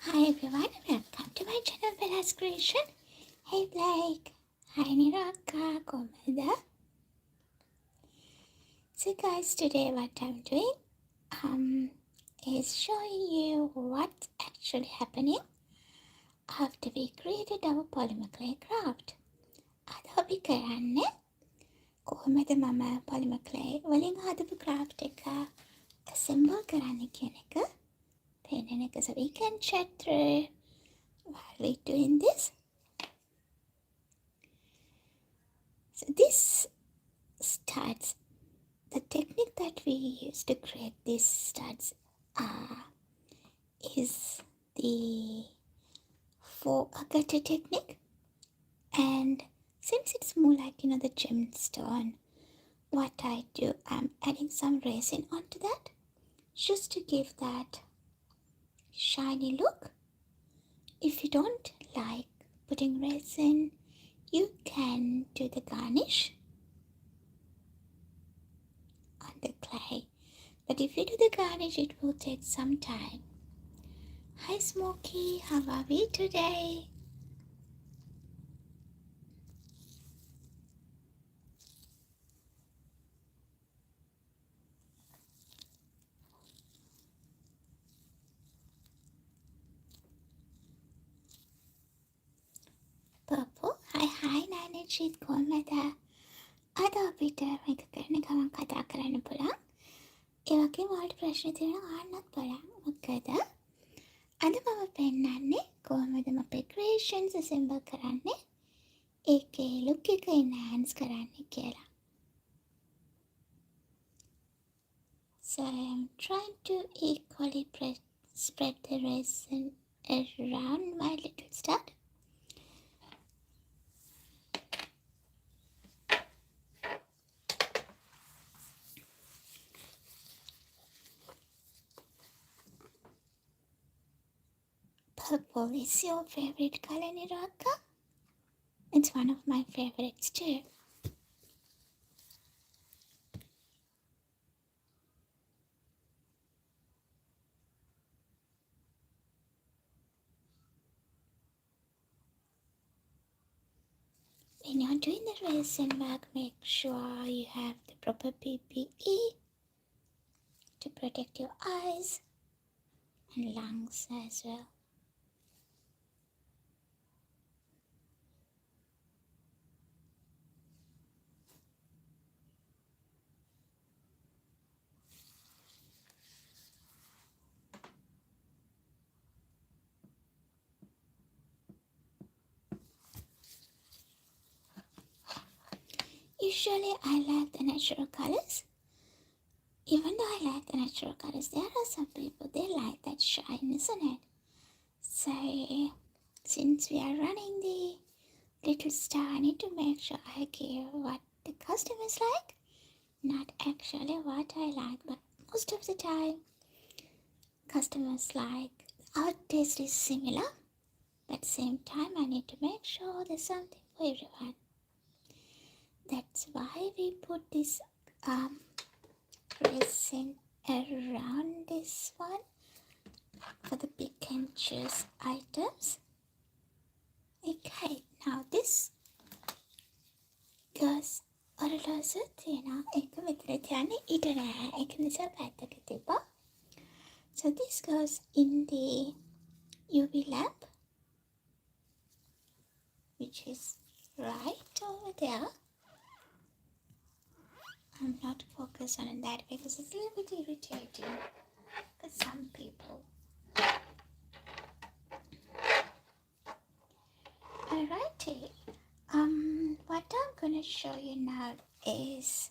Hi everyone, welcome to my channel Bella's Creation. Hey Blake, hi Niraka, Komada. So guys, today what I'm doing is showing you what's actually happening after we created our polymer clay craft. අද අපි කරන්නේ කොහොමද මම polymer clay වලින් හදපු craft එක assemble කරන්න කියන එක පේන එක. So we can chat through while we're doing this. So this starts, the technique that we use to create these studs is the 4-agate technique. And since it's more like, the gemstone, what I do, I'm adding some resin onto that just to give that shiny look. If you don't like putting resin, you can do the garnish on the clay. But if you do the garnish, it will take some time. Hi Smokey, how are we today? Purple, hi Nanajit, කොහමද? අද අපිට මේක කරන ගමන් කතා කරන්න පුළුවන්. ඒ වගේම ඔයාලට ප්‍රශ්න තියෙනවා අහන්නත් පුළුවන්. මොකද අද මම පෙන්නන්නේ කොහොමද අපේ creations assemble කරන්නේ, ඒකේ look එක enhance කරන්නේ කියලා. So I'm trying to equally spread the resin around my little stud. Purple is your favorite color, Niraka? It's one of my favorites too. When you're doing the resin work, make sure you have the proper PPE to protect your eyes and lungs as well. Usually I like the natural colors. Even though I like the natural colors, there are some people, they like that shine, isn't it? So since we are running the little star, I need to make sure I give what the customers like, not actually what I like, but most of the time customers like our taste is similar, but at the same time I need to make sure there's something for everyone. That's why we put this resin around this one for the pick and choose items. Okay, now this goes ඔරලෝසුත් තියෙනවා. ඒක මෙතන තියන්නේ ඊට නෑ. ඒක නිසා පැත්තක තිබ්බා. So this goes in the UV lamp, which is right over there. I'm not focused on that because it's a little bit irritating for some people. Alrighty. What I'm gonna show you now is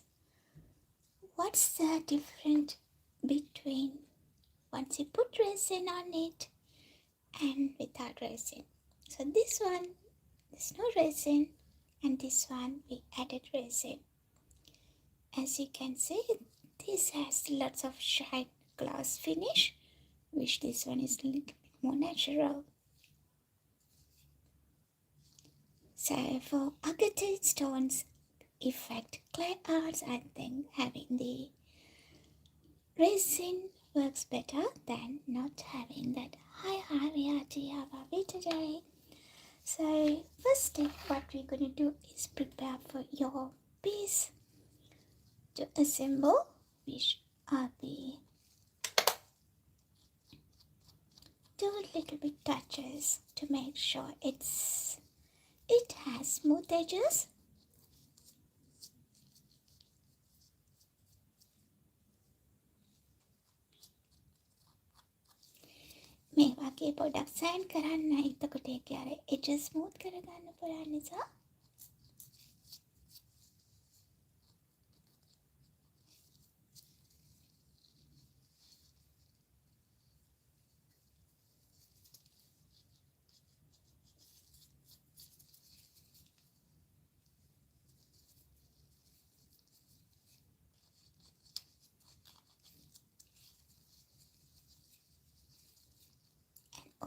what's the difference between once you put resin on it and without resin. So this one, there's no resin, and this one we added resin. As you can see, this has lots of shine gloss finish, which this one is a little bit more natural. So for agate stones effect clay arts, I think having the resin works better than not having that Hi, we are Tiawavi today. So, first step, what we're going to do is prepare for your piece to assemble, which are the do a little bit touches to make sure it has smooth edges. මේ වගේ පොඩක් සෑන් කරන්න එතකොට ඒක අර edges smooth කරගන්න පුළුවන් නිසා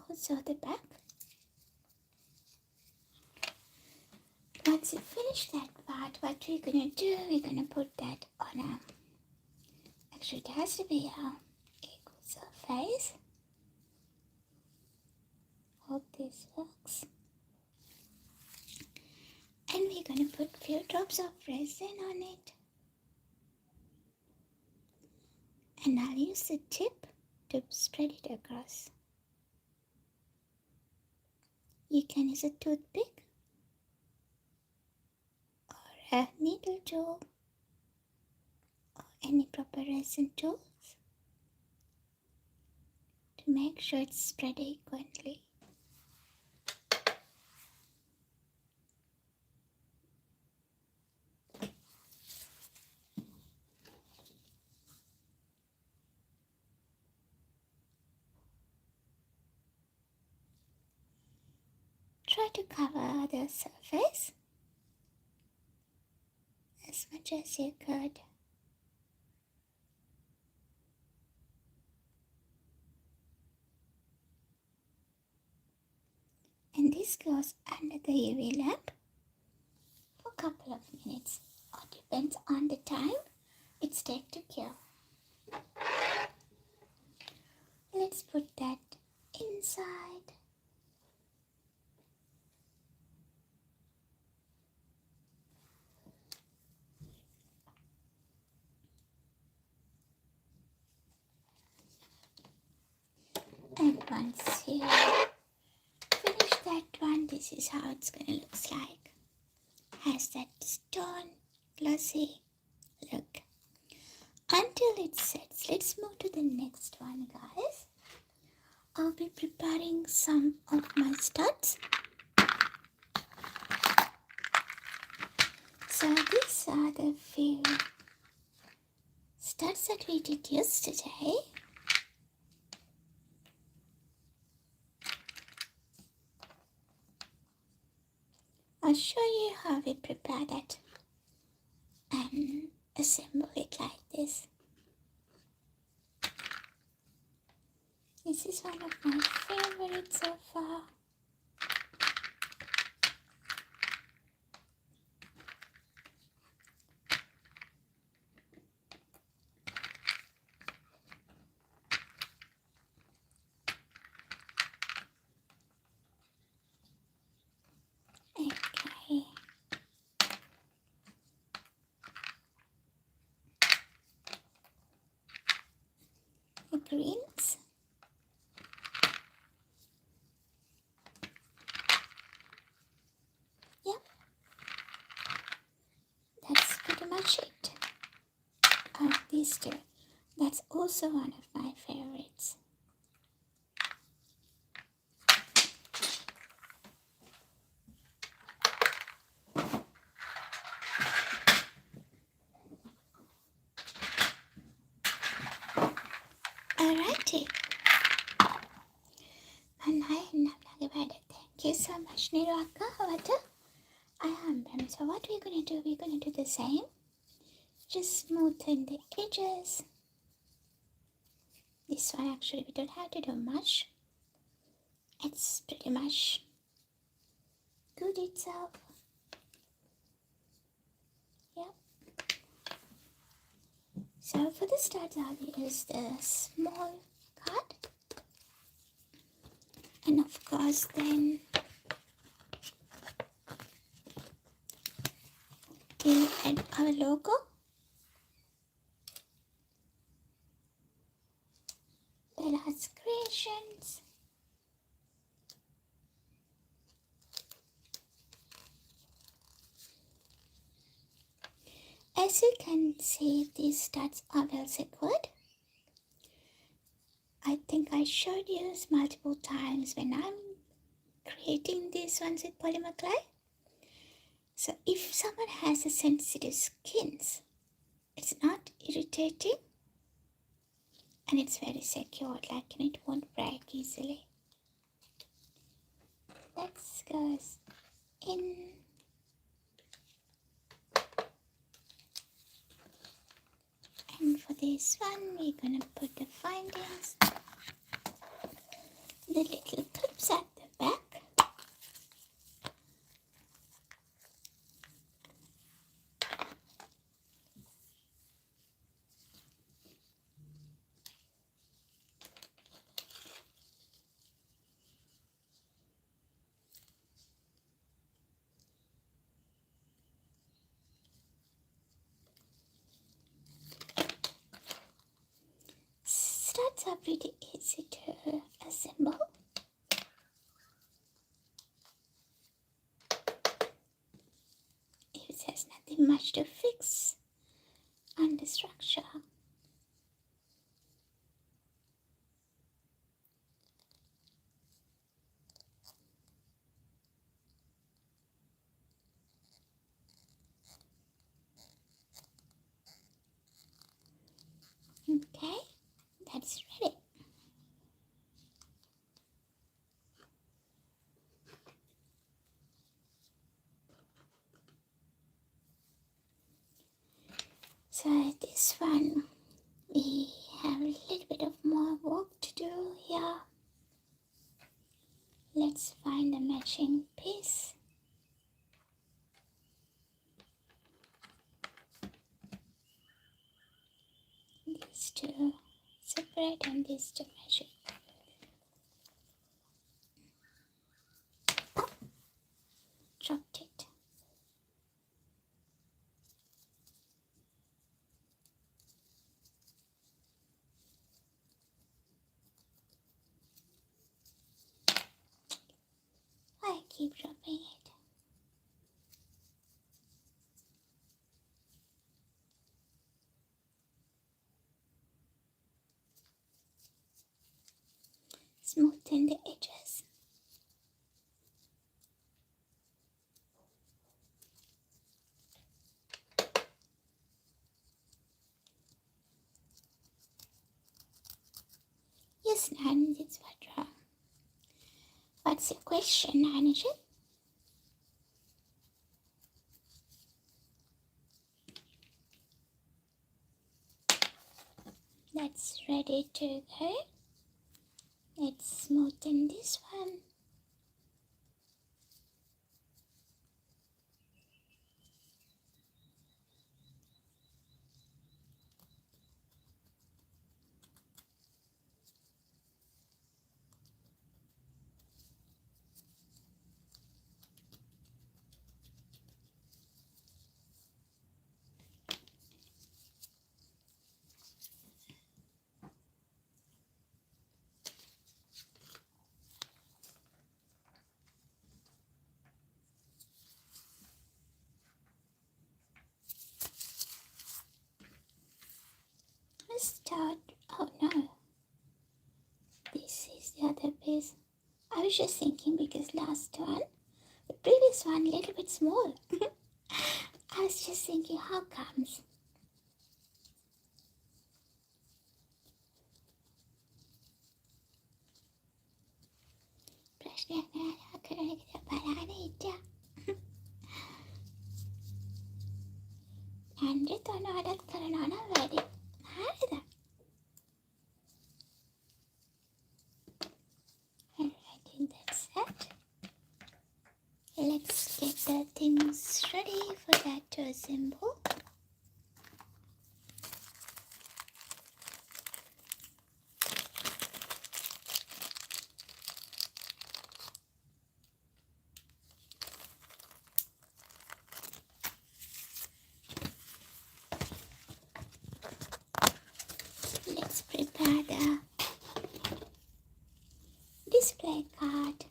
also the back. Once you finish that part, what we're gonna do, we're gonna put that on a, actually it has to be a equal surface. Hope this works. And we're gonna put few drops of resin on it. And I'll use the tip to spread it across. You can use a toothpick or a needle tool or any proper resin tools to make sure it's spread equally. Try to cover the surface as much as you could. And this goes under the UV lamp for a couple of minutes, or depends on the time it's take to cure. Let's put that inside. And once you finish that one, this is how it's gonna look like. Has that stone glossy look. Until it sets, let's move to the next one, guys. I'll be preparing some of my studs. So these are the few studs that we did yesterday. I'll show you how we prepare that and assemble it like this. This is one of my favorites so far. Okay. The greens. Yep. That's pretty much it. Oh, these two. That's also one of my favorites. Alrighty. And thank you so much, Niraka. I am done. So what we're gonna do, we're gonna do the same. Just smoothen the edges. This one actually we don't have to do much. It's pretty much good itself. Yep. So for the start, I'll use the small card. And of course then we'll add our logo. Bella's Creations. As you can see, these studs are well secured. I think I showed you multiple times when I'm creating these ones with polymer clay. So if someone has a sensitive skins, it's not irritating and it's very secure, like it won't break easily. Let's go in. And for this one, we're gonna put the findings, the little clips at the back. Studs are pretty easy to assemble. It has nothing much to fix on the structure. Okay, that's ready. So this one, we have a little bit of more work to do here. Let's find a matching piece. These two separate and these two measure. Oh, dropped it. I keep dropping it. Smoothen the edges. Yes, Nan, it's what. What's your question, Nanji? That's ready to go. Let's smoothen this one. Let's start. Oh no, this is the other piece. I was just thinking because last one, the previous one, a little bit small. I was just thinking, how comes? Andre තොනවටත් කරනවා නම් වැඩි. හරිද? Alright, that's it. Let's get the things ready for that to assemble. play card.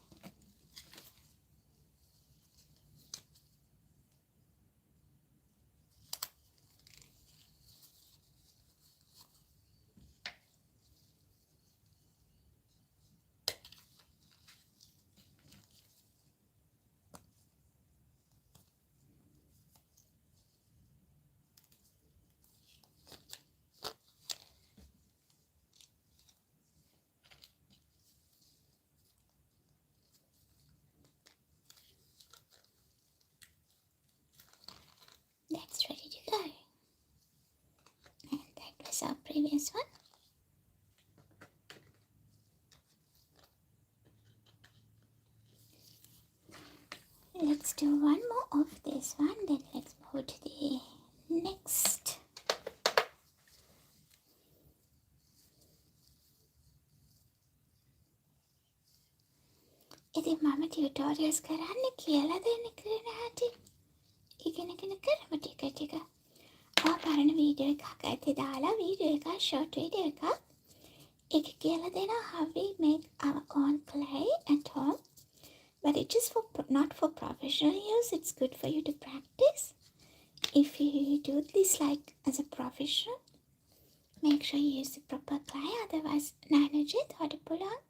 That's ready to go. And that was our previous one. Let's do one more of this one, then let's move to the next. ඉතින් මම tutorials කරන්න කියලා දෙන්න කරන හැටි ඉගෙනගෙන කරමු ටික ටික. පරණ වීඩියෝ එකක් ඇති දාලා වීඩියෝ එකක් ෂෝට් වීඩියෝ එකක් ඒක කියලා දෙනවා how we make our own clay at home. But it is not for professional use. It's good for you to practice. If you do this like as a professional, make sure you use the proper clay. Otherwise, nanoje thodi pulang.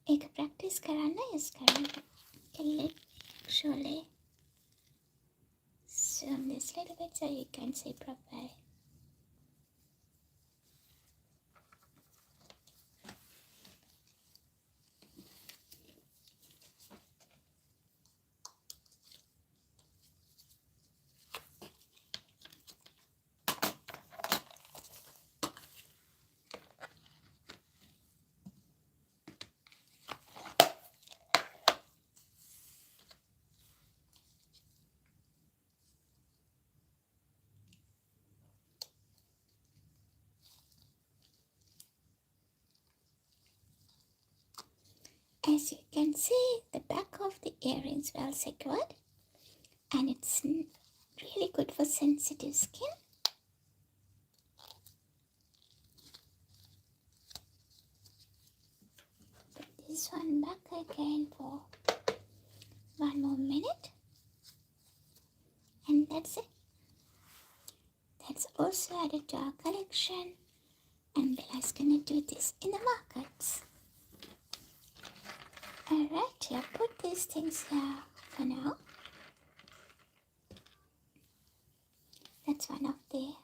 Ek practice karana use karana. Let's actually zoom this little bit so you can see properly. As you can see, the back of the earrings well secured, and it's really good for sensitive skin. Put this one back again for one more minute, and that's it. That's also added to our collection, and Bella's gonna do this in the markets. Alright, yeah, put these things here for now. That's one of the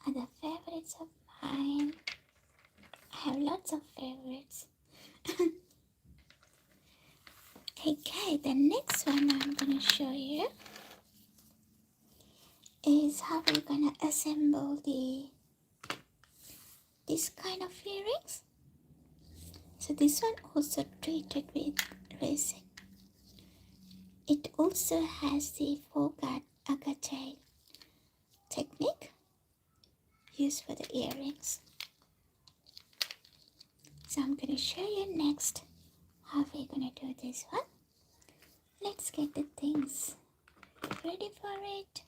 other favorites of mine. I have lots of favorites. Okay, the next one I'm going to show you is how we're going to assemble this kind of earrings. So this one also treated with resin. It also has the four-guard agate technique used for the earrings. So I'm going to show you next how we're going to do this one. Let's get the things ready for it.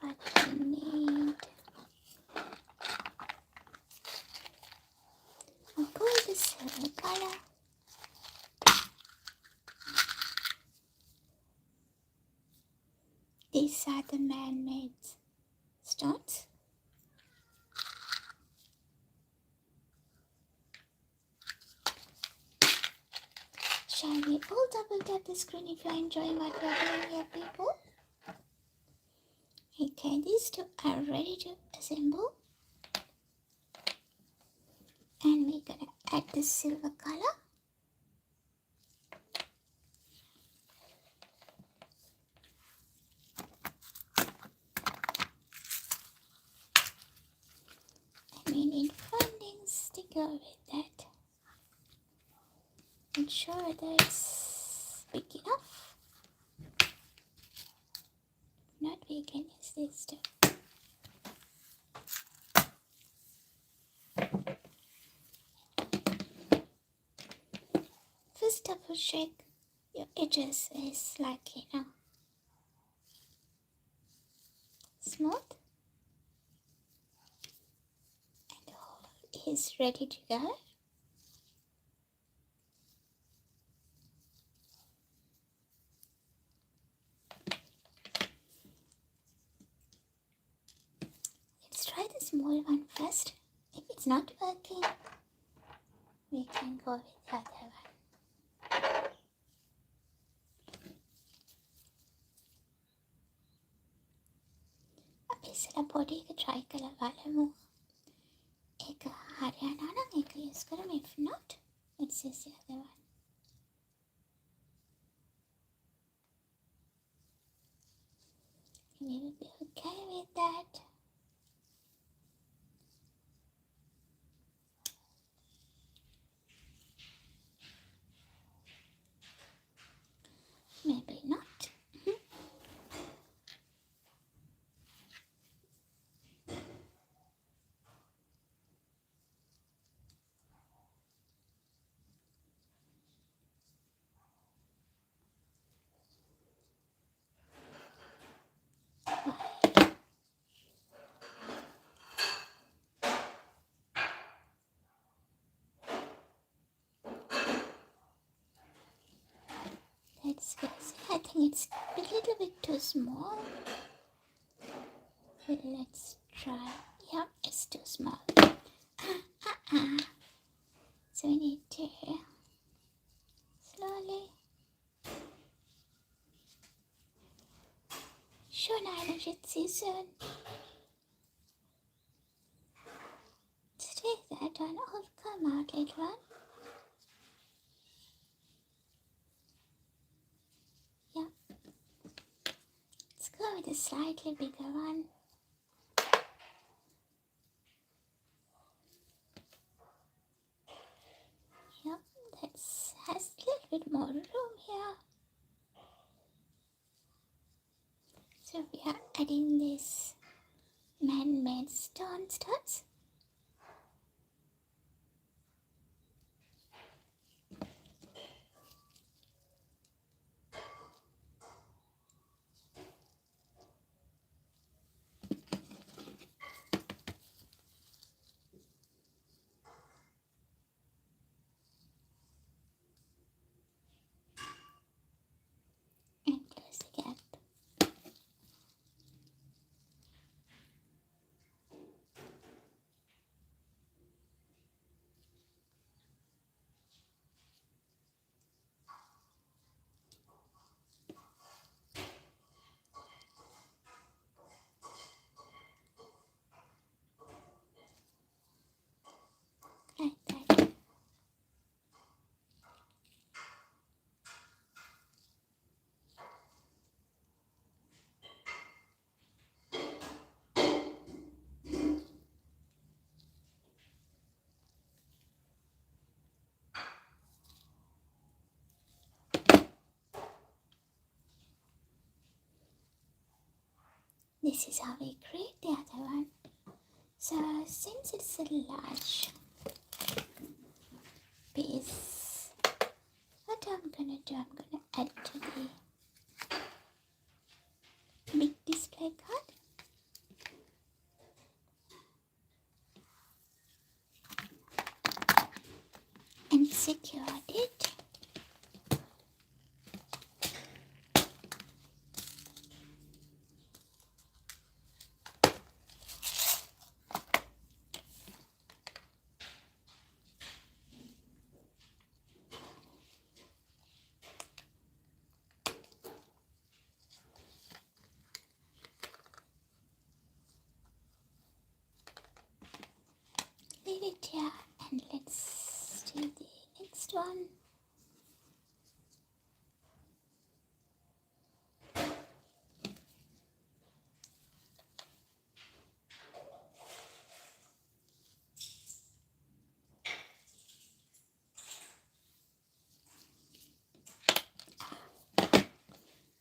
What we need. I'll go with the silver color. These are the man-made stones. Shall we all double tap the screen if you're enjoying what we're doing here, people? Okay, these two are ready to assemble. And we're gonna add the silver color. And we need fundings to go with that. Make sure that it's big enough. If not, we can use this too. First double check your edges is like, smooth. And the whole is ready to go. Let's try the small one first. If it's not working, we can go with the other one. අපි ඉස්සෙල්ලා පොඩි එක try කරලා බලමු. ඒක හරියනවා නම් ඒක use කරමු. If not, let's use the other one. We will be okay with that. Maybe not. Let's go. I think it's a little bit too small. But let's try. Yeah, it's too small. So we need to slowly. Sure, now I should see soon. Stay that one. I'll come out later on. Let's go with a slightly bigger one. Yep, that has a little bit more room here. So we are adding this man-made stone studs. Like that. This is how we create the other one. So since it's a large piece, what I'm gonna do, I'm gonna add to the big display card. And secured it. Leave it here and let's do the next one.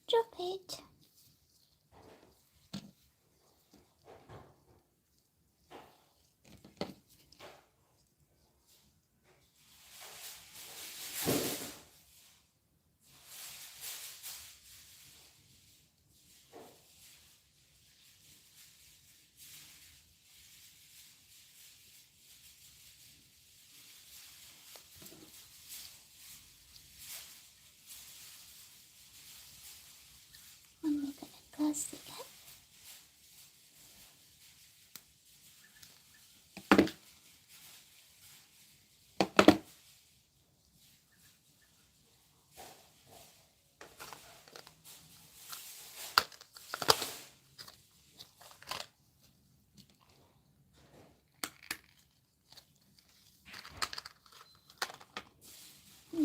Drop it. plastic.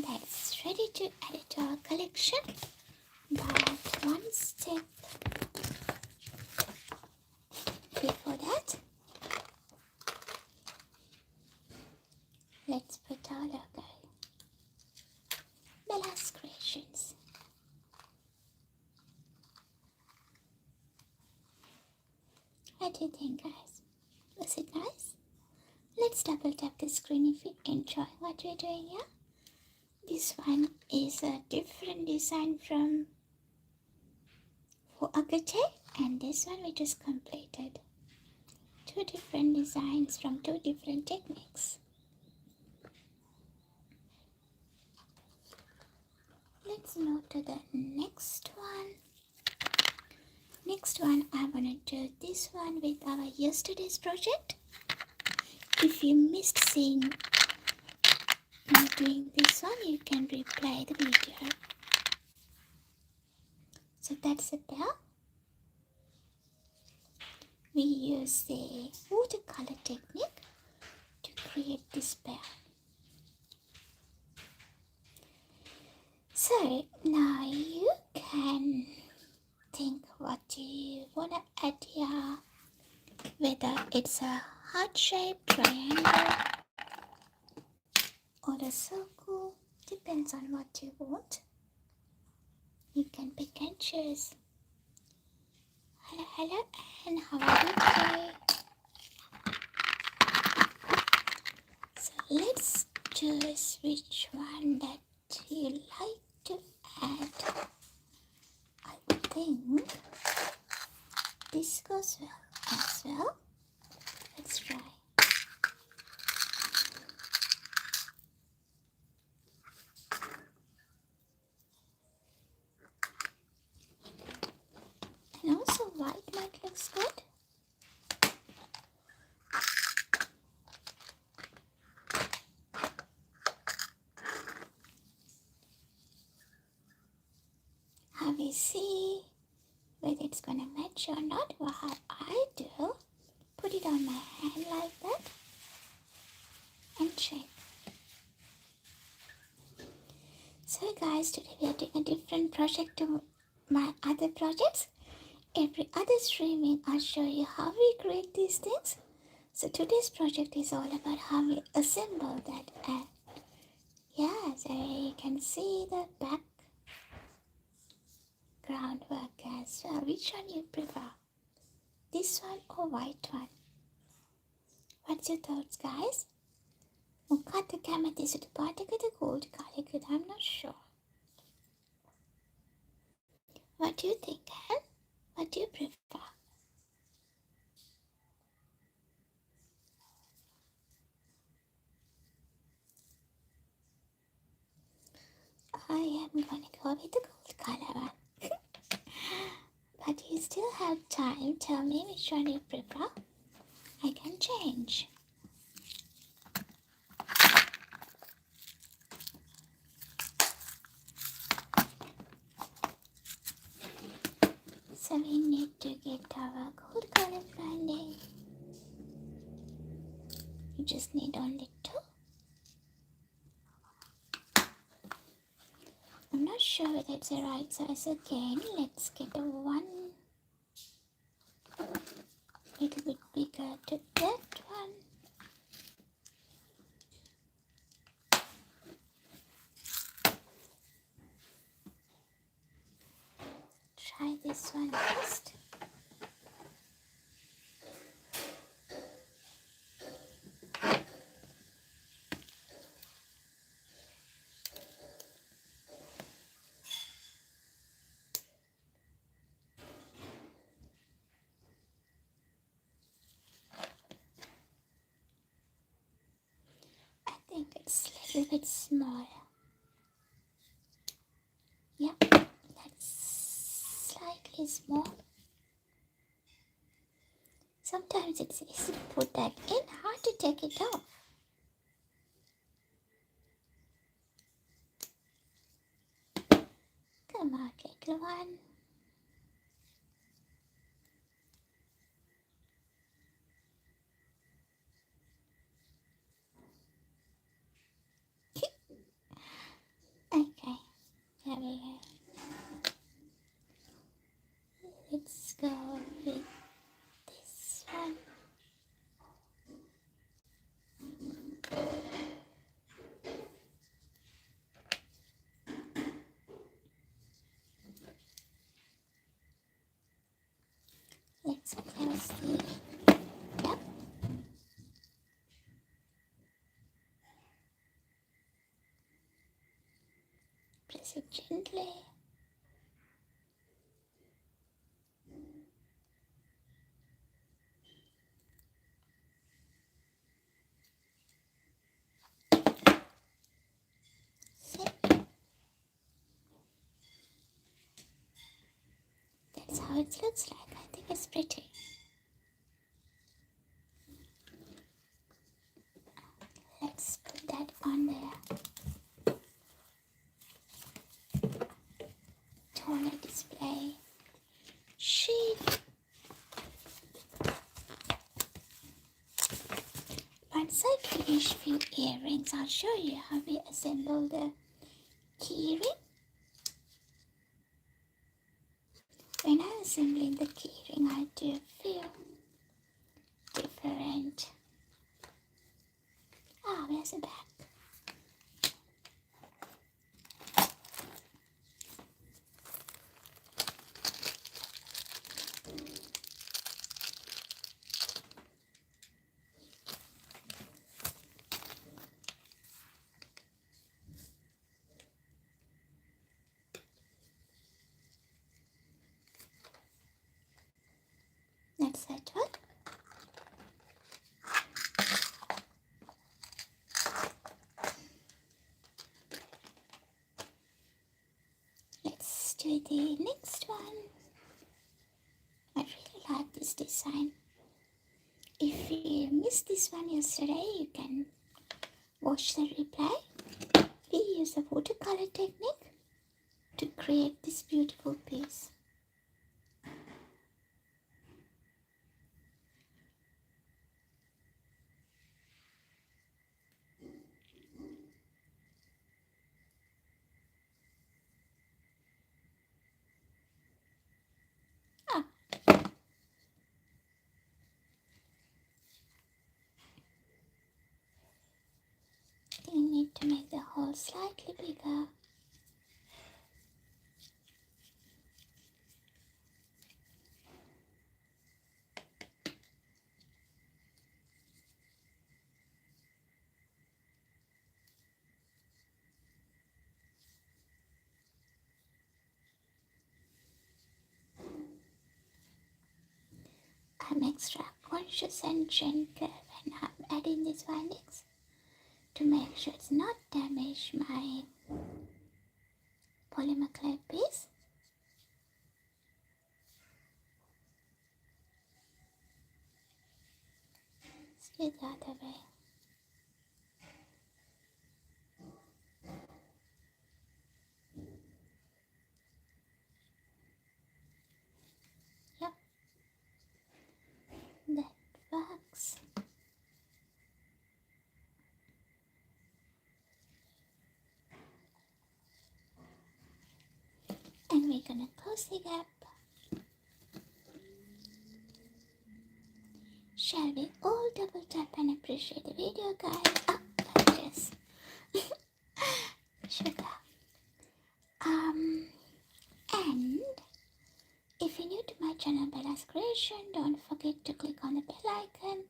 That's ready to add it to our collection, but one step before that, let's put our logo, Bella's Creations. What do you think, guys? Was it nice? Let's double tap the screen if you enjoy what we're doing here. This one is a different design from for Agate, and this one we just completed. Two different designs from two different techniques. Let's move to the next one. Next one, I'm gonna do this one with our yesterday's project. If you missed seeing me doing this one, you can replay the video. So that's a bell. We use the watercolor technique to create this bell. So now you can think what you want to add here, whether it's a heart shape, triangle, or a circle, depends on what you want. You can pick and choose. Hello, and how are you today? So let's choose which one that you like to add. I think this goes well as well. Let's try. And also white might looks good. Have we see whether it's gonna match or not. What I do, put it on my hand like that and check. So guys, today we are doing a different project to my other projects. Every other streaming I'll show you how we create these things. So today's project is all about how we assemble that, and yeah, so you can see the background work as well. Which one you prefer? This one or white one? What's your thoughts, guys? මොකක්ද කැමති සුදු පාටකද gold කාලයකද? I'm not sure. What do you think, Anne? What do you prefer? I am gonna go with the gold color one. But you still have time. Tell me which one you prefer. I can change. So we need to get our gold color blending. You just need only two. I'm not sure whether it's the right size again. Let's get a one little bit bigger to that one. Try this one first. I think it's a little bit smaller. Yep, that's slightly small. sometimes it's easy to put that in, hard to take it off. Come on, little one. Okay, there we go. Let's go with this one. Let's close the cap. Press it gently. That's how it looks like. I think it's pretty. Let's put that on there. Toner display sheet. Once I finish few earrings, I'll show you how we assemble the key ring. When I'm assembling the key ring, I do a few different. Where's the back? That's that one. Let's do the next one. I really like this design. If you missed this one yesterday, you can watch the replay. We use the watercolor technique to create this beautiful piece. You need to make the hole slightly bigger. I'm extra conscious and gentle when I'm adding these bindings to make sure it's not damage my polymer clay piece. Let's do it the other way. Yep, that works. And we're gonna close the gap. Shall we all double tap and appreciate the video, guys? Oh, gorgeous. Sugar. And if you're new to my channel, Bella's Creation, don't forget to click on the bell icon.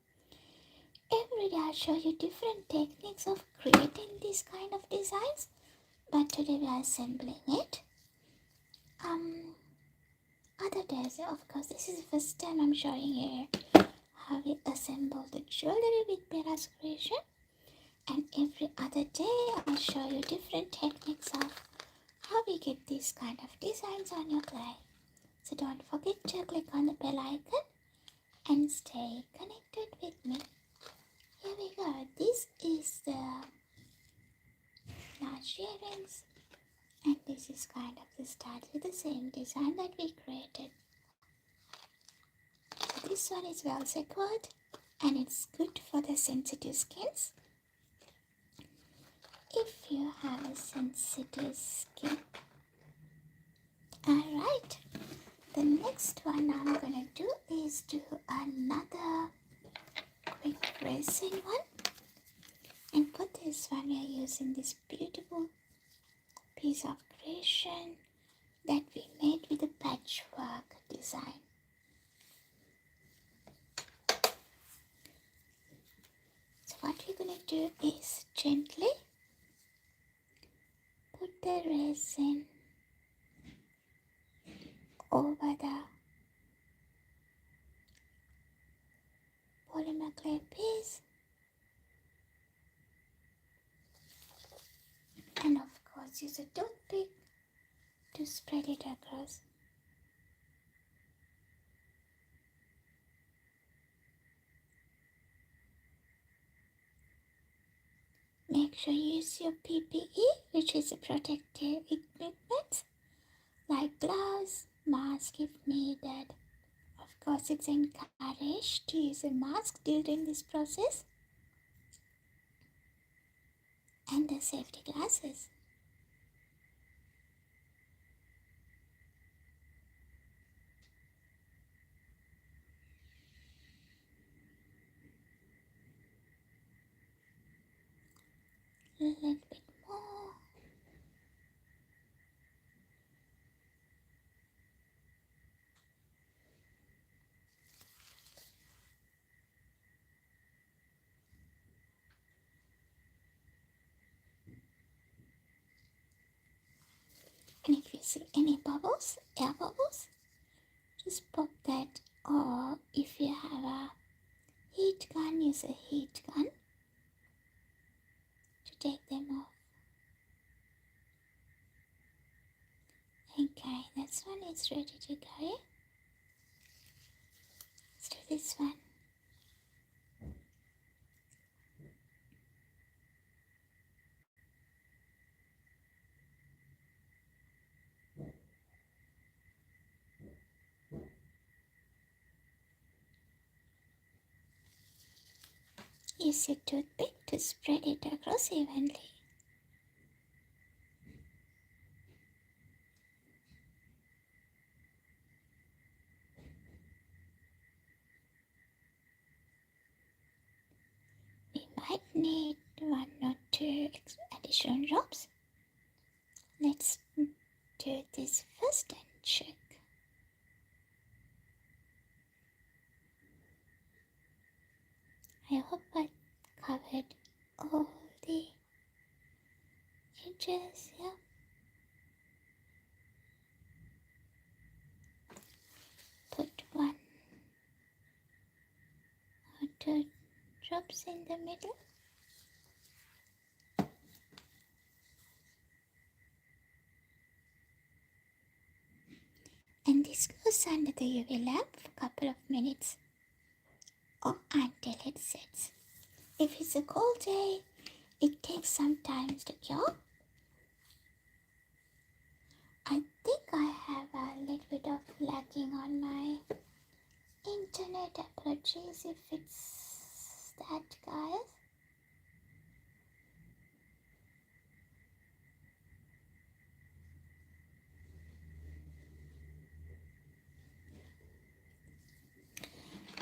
Every day I show you different techniques of creating these kind of designs, but today we are assembling it. Other days, of course, this is the first time I'm showing you how we assemble the jewelry with Bella's Creation, and every other day I'll show you different techniques of how we get these kind of designs on your clay. So don't forget to click on the bell icon and stay connected with me. Here we go. This is the large earrings, and this is kind of the start with the same design that we created. So this one is well secured and it's good for the sensitive skins. If you have a sensitive skin. Alright, the next one I'm gonna do is do another quick resin one. And for this one we are using this beautiful piece of creation that we made with the patchwork design. So what we're gonna do is gently put the resin over the polymer clay piece, and of course use a toothpick to spread it across. Make sure you use your PPE, which is a protective equipment like gloves, mask if needed. Of course, it's encouraged to use a mask during this process, and the safety glasses. A little bit more. And if you see any bubbles, air bubbles, just pop that, or if you have a heat gun, use a heat gun to take them off. Okay, this one is ready to go. Let's do this one. Use a toothpick to spread it across evenly. We might need one or two additional drops. Let's do this first and check. I hope I covered all the edges here. Put one or two drops in the middle. And this goes under the UV lamp for a couple of minutes or until it sets. If it's a cold day, it takes some time to cure. I think I have a little bit of lagging on my internet. Apologies if it's that, guys.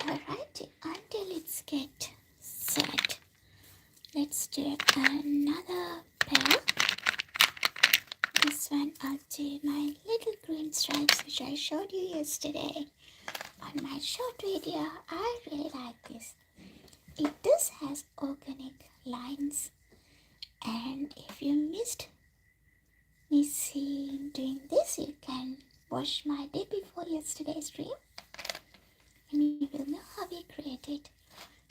Alright, until it's get set, let's do another pair. This one I'll do my little green stripes which I showed you yesterday on my short video. I really like this. It does has organic lines, and if you missed me seeing doing this, you can watch my day before yesterday's stream and you will know how we create it.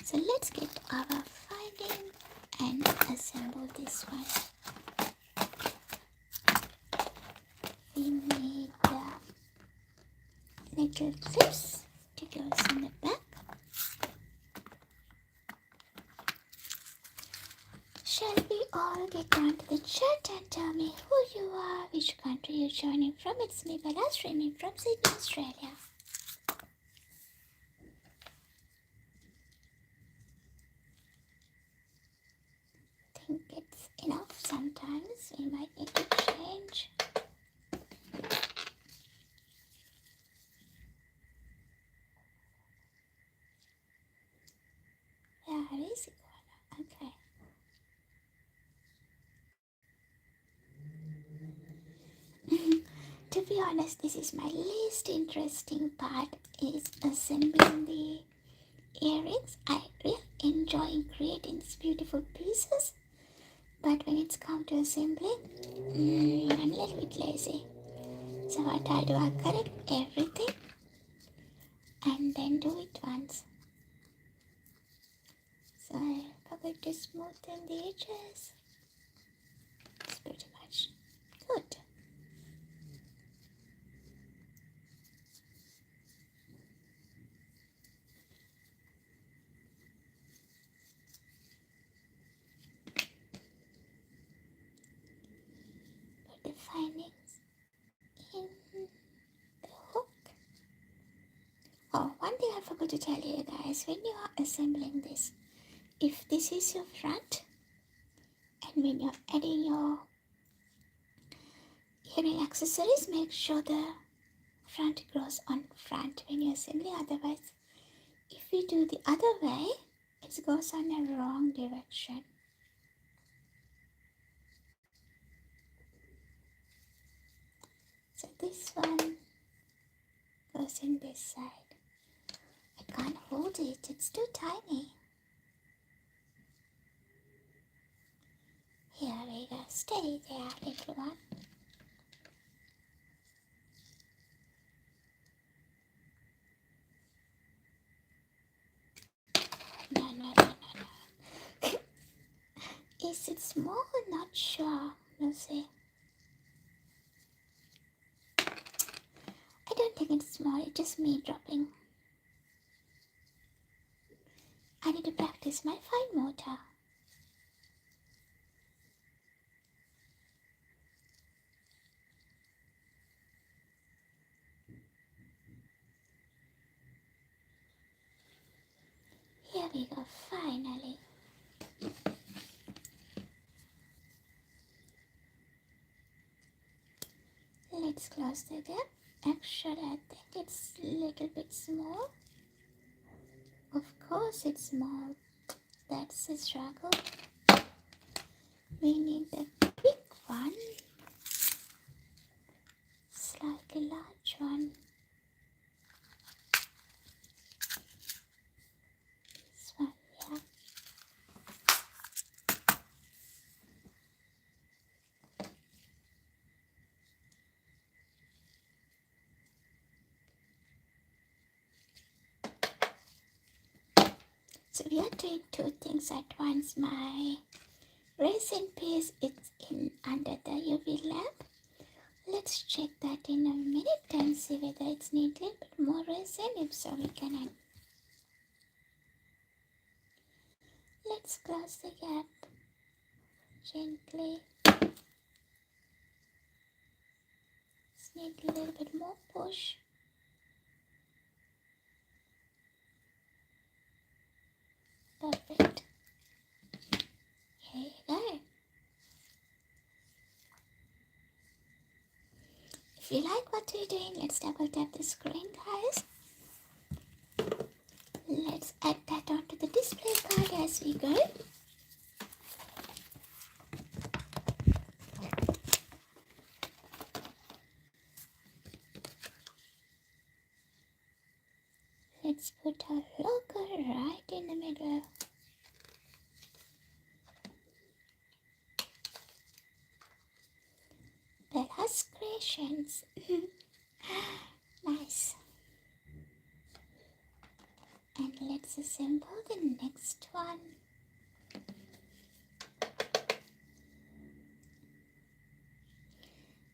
So let's get our finding and assemble this one. We need little clips to go in the back. all get down to the chat and tell me who you are, which country you're joining from. It's me, Bella, streaming from Sydney, Australia. I think it's enough sometimes. We might need to change. Yeah, it is iguana. Okay. To be honest, this is my least interesting part, is assembling the earrings. I really enjoy creating these beautiful pieces, but when it's come to assembling, I'm a little bit lazy. So what I do, I collect everything and then do it once. So I forgot to smoothen the edges. It's pretty much good. Put the findings in the hook. Oh, one thing I forgot to tell you guys, when you are assembling this, if this is your front, and when you're adding your earring accessories, make sure the front goes on front when you're assembling. Otherwise, if you do the other way, it goes on a wrong direction. So this one goes in this side. I can't hold it, it's too tiny. Here we go, stay there, little one. No. Is it small? Not sure. Let's see. I don't think it's small, it's just me dropping. I need to practice my fine motor. Here we go, finally. Let's close the gap. Actually, I think it's a little bit small. Of course it's small. That's the struggle. We need the big one. Slightly large one. This one, yeah. So we are doing two things at once. My resin piece is in under the UV lamp. Let's check that in a minute and see whether it's needed a little bit more resin. If so, we can add. Let's close the gap gently. Just need a little bit more push. Perfect. Here you go. If you like what we're doing, let's double tap the screen, guys. Let's add that onto the display card as we go. Let's put our logo right in the middle. Bella's Creations. Nice. And let's assemble the next one.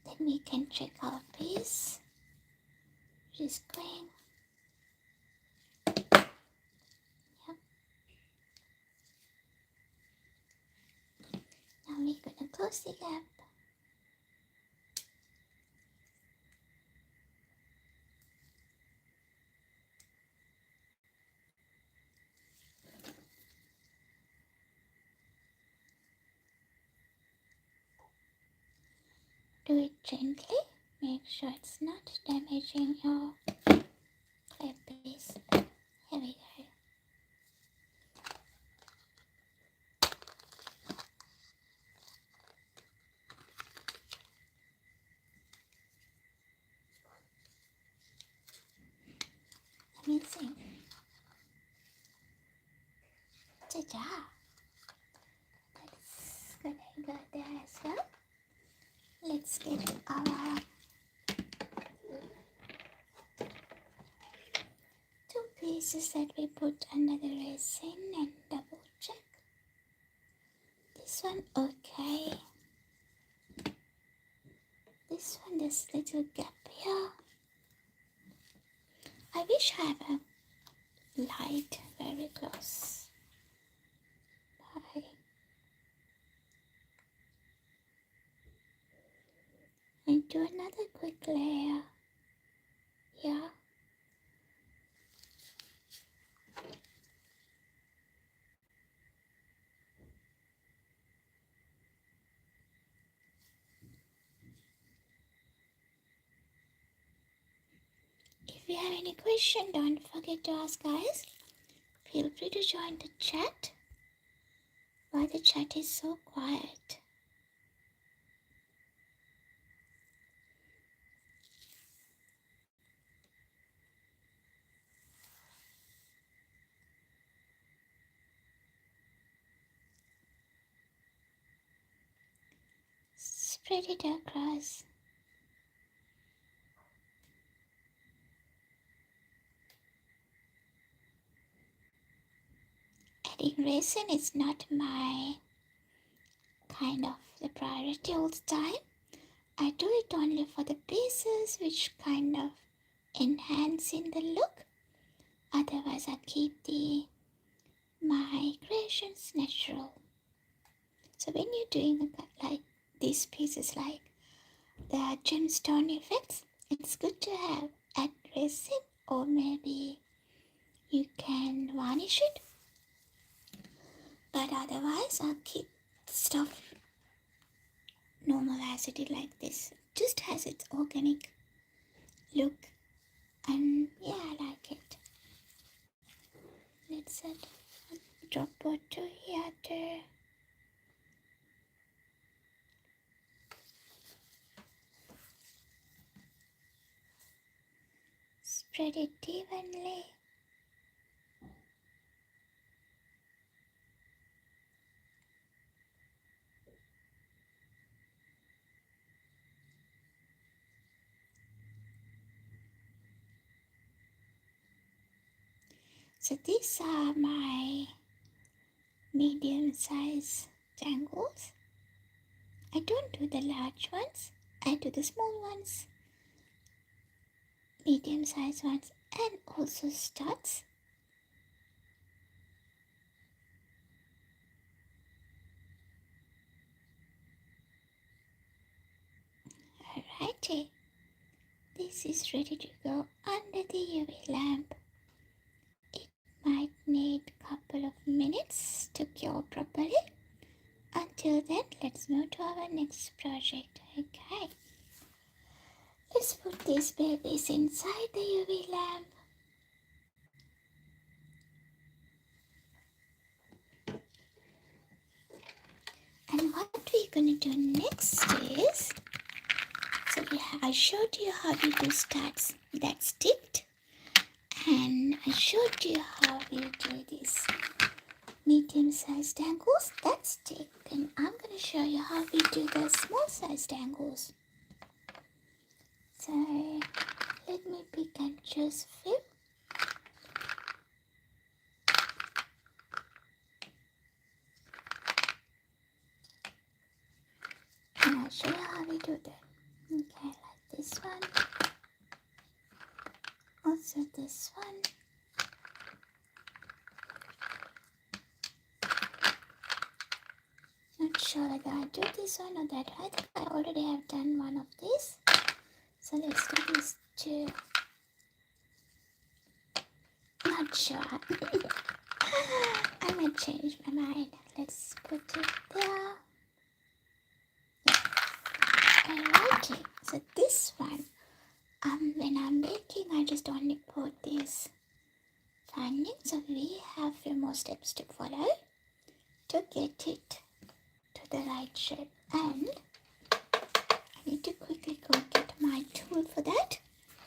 Then we can check our piece. Just going. Yep. Now we cozy up. Do it gently. Make sure it's not damaging your clay piece. Here we go. Amazing. Ta-da! That's gonna go there as well. Let's get our two pieces that we put under the resin and double check. This one okay. This one, there's little gap here. I wish I have a light very close. Bye. And do another quick layer here. If you have any question, don't forget to ask, guys. Feel free to join the chat. Why the chat is so quiet? Spread it across. Adding resin is not my kind of the priority all the time. I do it only for the pieces which kind of enhance in the look. Otherwise, I keep my creations natural. So when you're doing like these pieces, like the gemstone effects, it's good to have add resin, or maybe you can varnish it. But otherwise, I'll keep the stuff normal as it is, like this. Just has its organic look, and yeah, I like it. Let's add a drop or two here too. Spread it evenly. So these are my medium size dangles. I don't do the large ones, I do the small ones, medium size ones, and also studs. Alrighty, this is ready to go under the UV lamp. It might need a couple of minutes to cure properly. Until then, let's move to our next project. Okay, let's put these babies inside the UV lamp. And what we're going to do next is, so I showed you how we do studs that sticked, and I showed you how we do these medium-sized dangles that stick, and I'm going to show you how we do the small-sized dangles. So let me pick and choose a few. And I'll show you how we do that. Okay, like this one. Also this one. Not sure whether I do this one or that. I think I already have done one of these. So let's do this too. Not sure. I might change my mind. Let's put it there. Alrighty. So this one, when I'm baking, I just only put this finding. So we have a few more steps to follow to get it to the right shape. And I need to quickly go get my tool for that.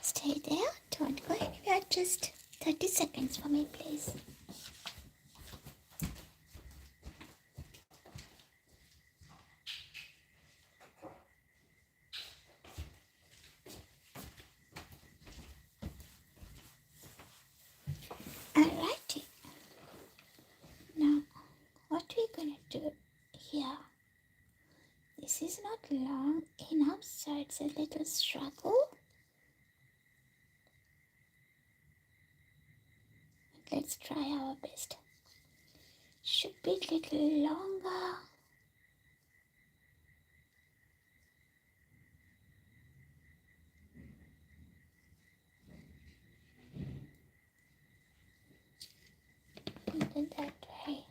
Stay there. Don't go anywhere. Just 30 seconds for me, please. Alrighty. Now, what we're gonna do here, this is not long enough, so it's a little struggle. Let's try our best. Should be a little longer. Put it that way.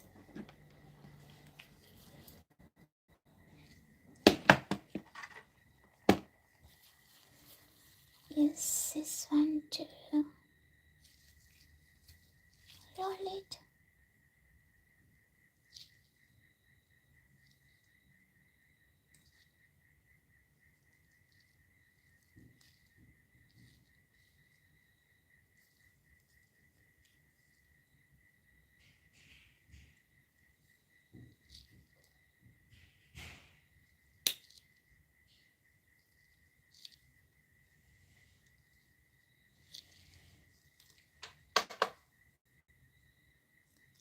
Use this one to roll it.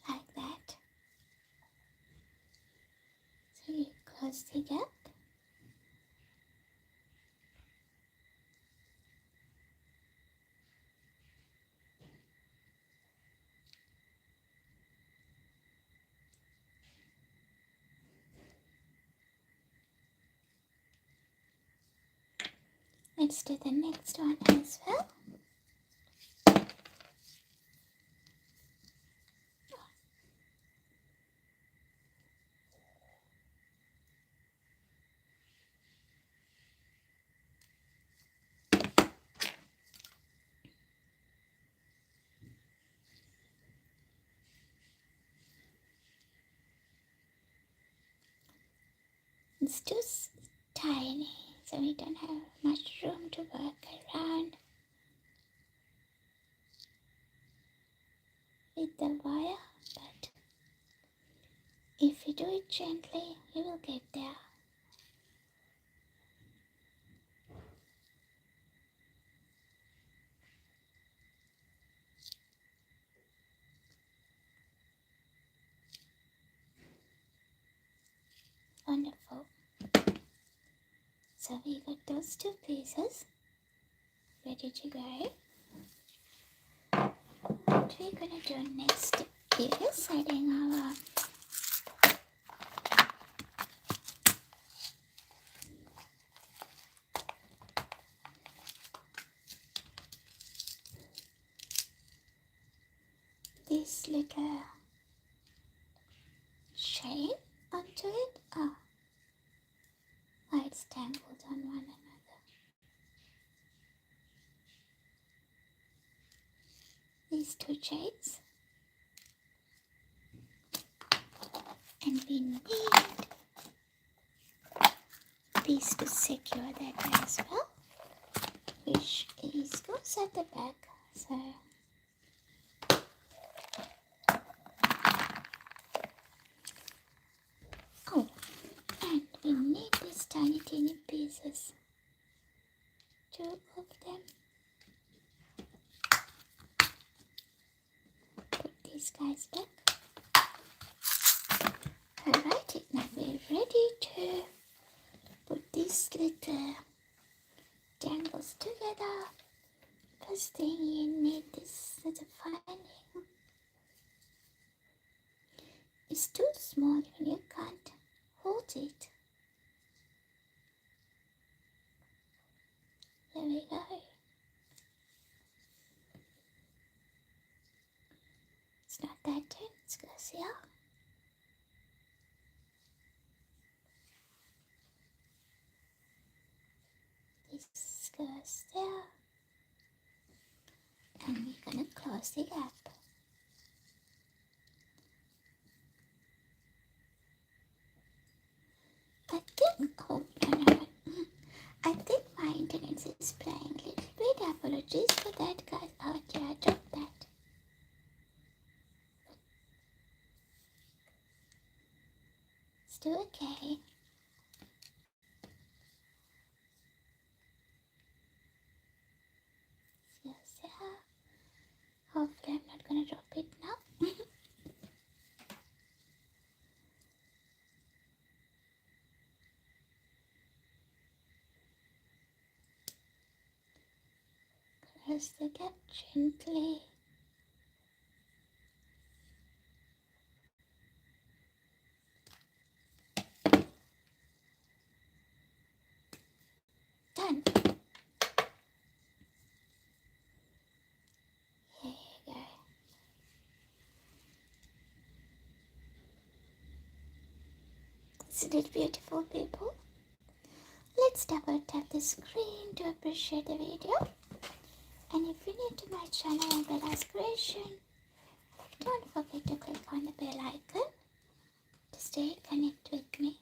Like that. So you close the gap. Let's do the next one as well. It's too tiny, so we don't have much room to work around with the wire, but if you do it gently, you will get there. Wonderful. So we got those two pieces ready to go. What we're gonna do next is adding our this little chain onto it. It's tangled on one another. These two chains, and we need these to secure that as well, which goes at the back. So and we need these tiny pieces, 2 of them. Put these guys back. Alright, now we're ready to put these little dangles together. First thing, you need this little finding. It's too small when you can't hold it. There we go. It's not that dense, guys, yeah? This goes there. And we're gonna close the gap. I think, oh no, I think my internet is playing a little bit. Apologies for that, guys. Oh dear, I dropped that. Still okay. Yes, yeah. Hopefully I'm not gonna drop it now. Close the gap gently. Done. Here you go. Isn't it beautiful, people? Let's double tap the screen to appreciate the video. And if you're new to my channel and Bella's Creation, don't forget to click on the bell icon to stay connected with me.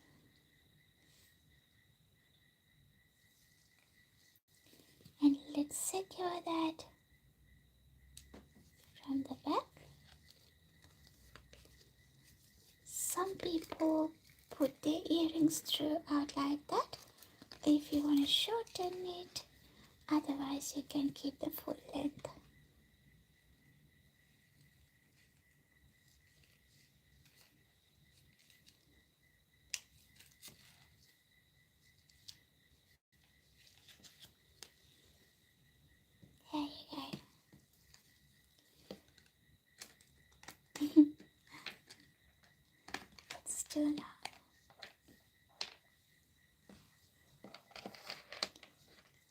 And let's secure that from the back. Some people put their earrings throughout like that. If you want to shorten it, otherwise you can keep the full length. There you go. Let's do now.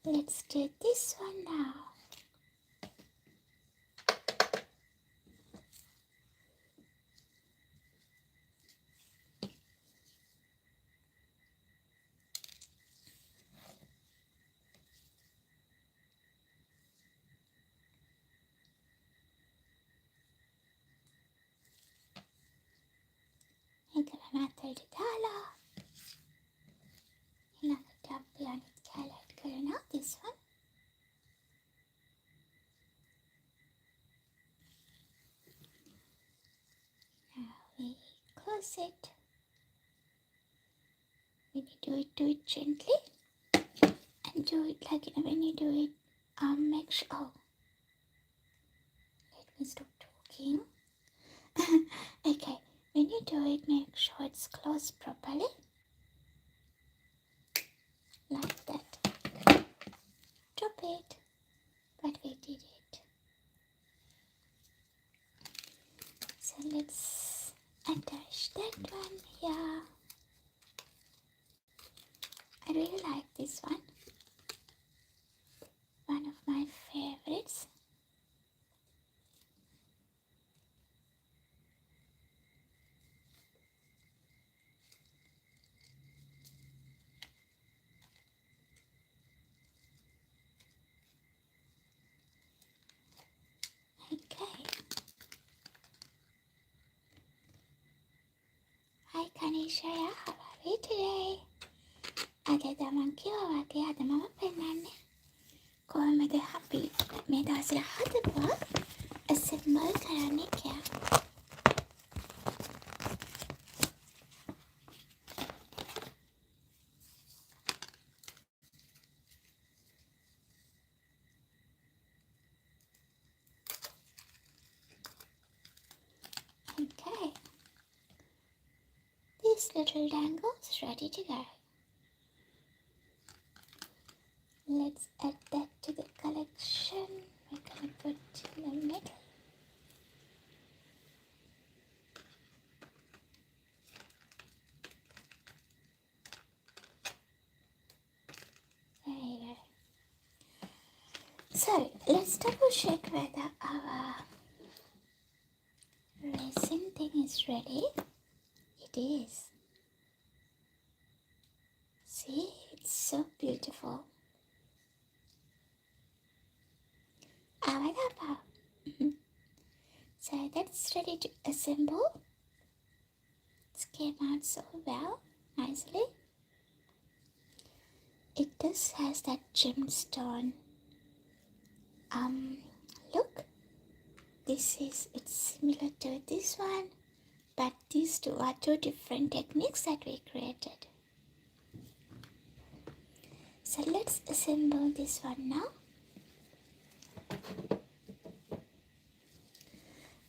Let's do this one now. Ikaw na $30. Nakatap yan at kalat ko na this one. Now we close it. When you do it gently. And do it like, when you do it, make sure, oh, let me stop talking. Okay, when you do it, make sure it's closed properly. Like that. Drop it, but we did it. So let's attach that one here. I really like this one. One of my favorites. Okay. Hi Kanisha, how are we today? Ada mankiwa wake ada mama penane. කොහොමද අපි මේ දවස්වල හදපුවා assemble කරන්නේ කියලා. Okay. This little dangle is ready to go. Let's add that to the collection. We're gonna put in the middle. So let's double check whether our resin thing is ready. It is. See, it's so beautiful. So that's ready to assemble. It came out so well, nicely. It does has that gemstone look. It's similar to this one, but these two are two different techniques that we created. So let's assemble this one now.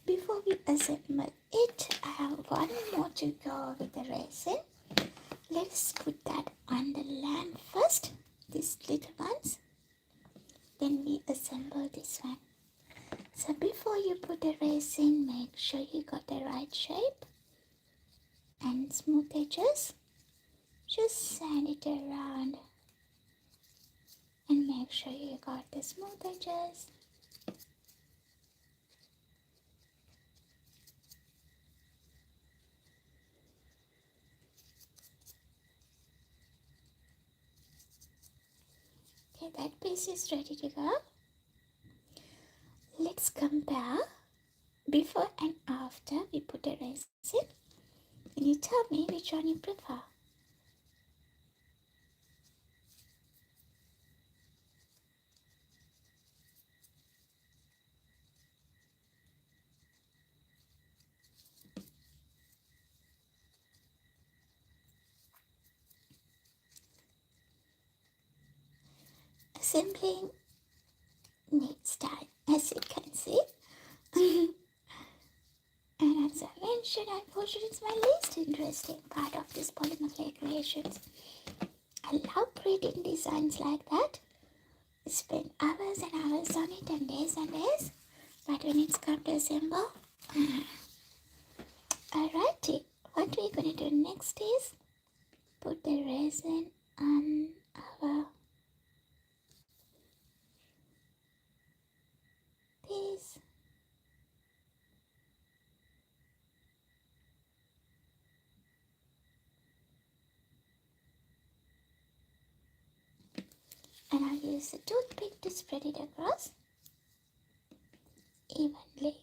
Before we assemble it, I have one more to go with the resin. Let's put that on the lamp first, these little ones. Then we assemble this one. So before you put the resin, make sure you got the right shape and smooth edges. Just sand it around and make sure you got the smooth edges. Okay, that piece is ready to go. Let's compare before and after we put the resin. Can you tell me which one you prefer? Assembling needs time, as you can see. And as I mentioned, unfortunately, it's my least interesting part of this polymer clay creations. I love creating designs like that. I spend hours and hours on it and days, but when it's come to assemble, alrighty, what we're gonna do next is put the resin on our piece. And I'll use a toothpick to spread it across evenly.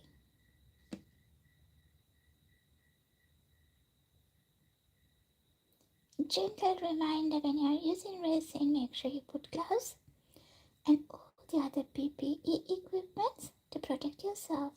Gentle reminder, when you're using resin, make sure you put gloves and all the other PPE equipment to protect yourself.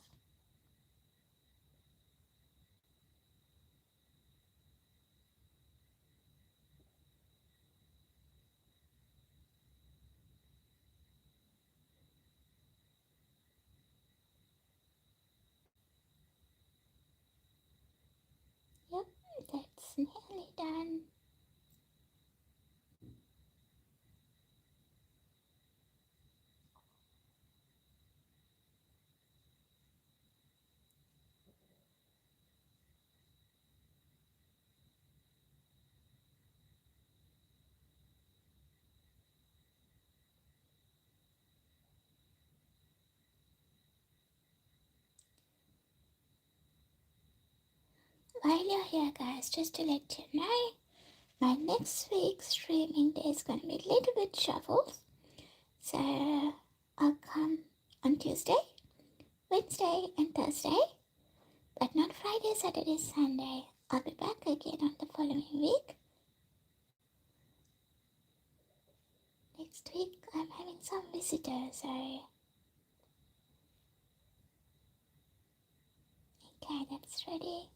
Yep, that's nearly done. While you're here, guys, just to let you know, my next week's streaming day is going to be a little bit shuffled. So I'll come on Tuesday, Wednesday, and Thursday, but not Friday, Saturday, Sunday. I'll be back again on the following week. Next week, I'm having some visitors, so... Okay, that's ready.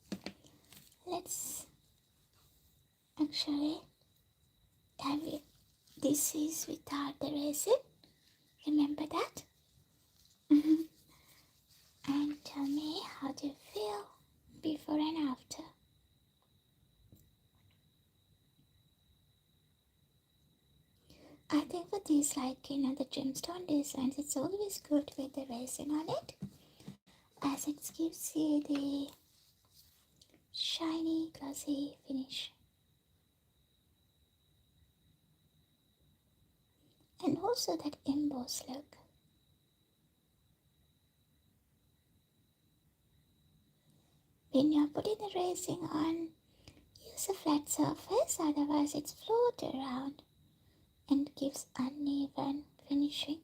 Let's actually have it. This is without the resin. Remember that? And tell me how do you feel before and after. I think for these, like, the gemstone designs, it's always good with the resin on it, as it gives you the shiny, glossy finish. And also that embossed look. When you're putting the resin on, use a flat surface, otherwise it's float around and gives uneven finishing.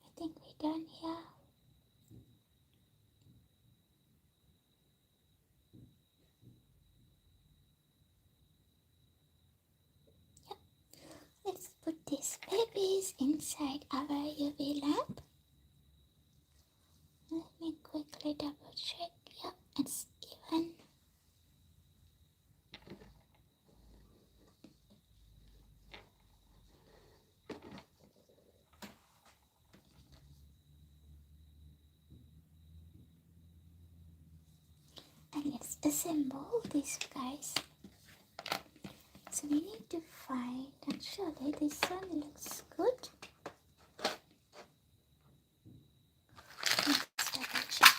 I think we're done here. Yep. Let's put these babies inside our UV lamp. Let me quickly double check. Yep, it's even. And let's assemble these guys. So we need to find, actually this one looks good. Let's double check.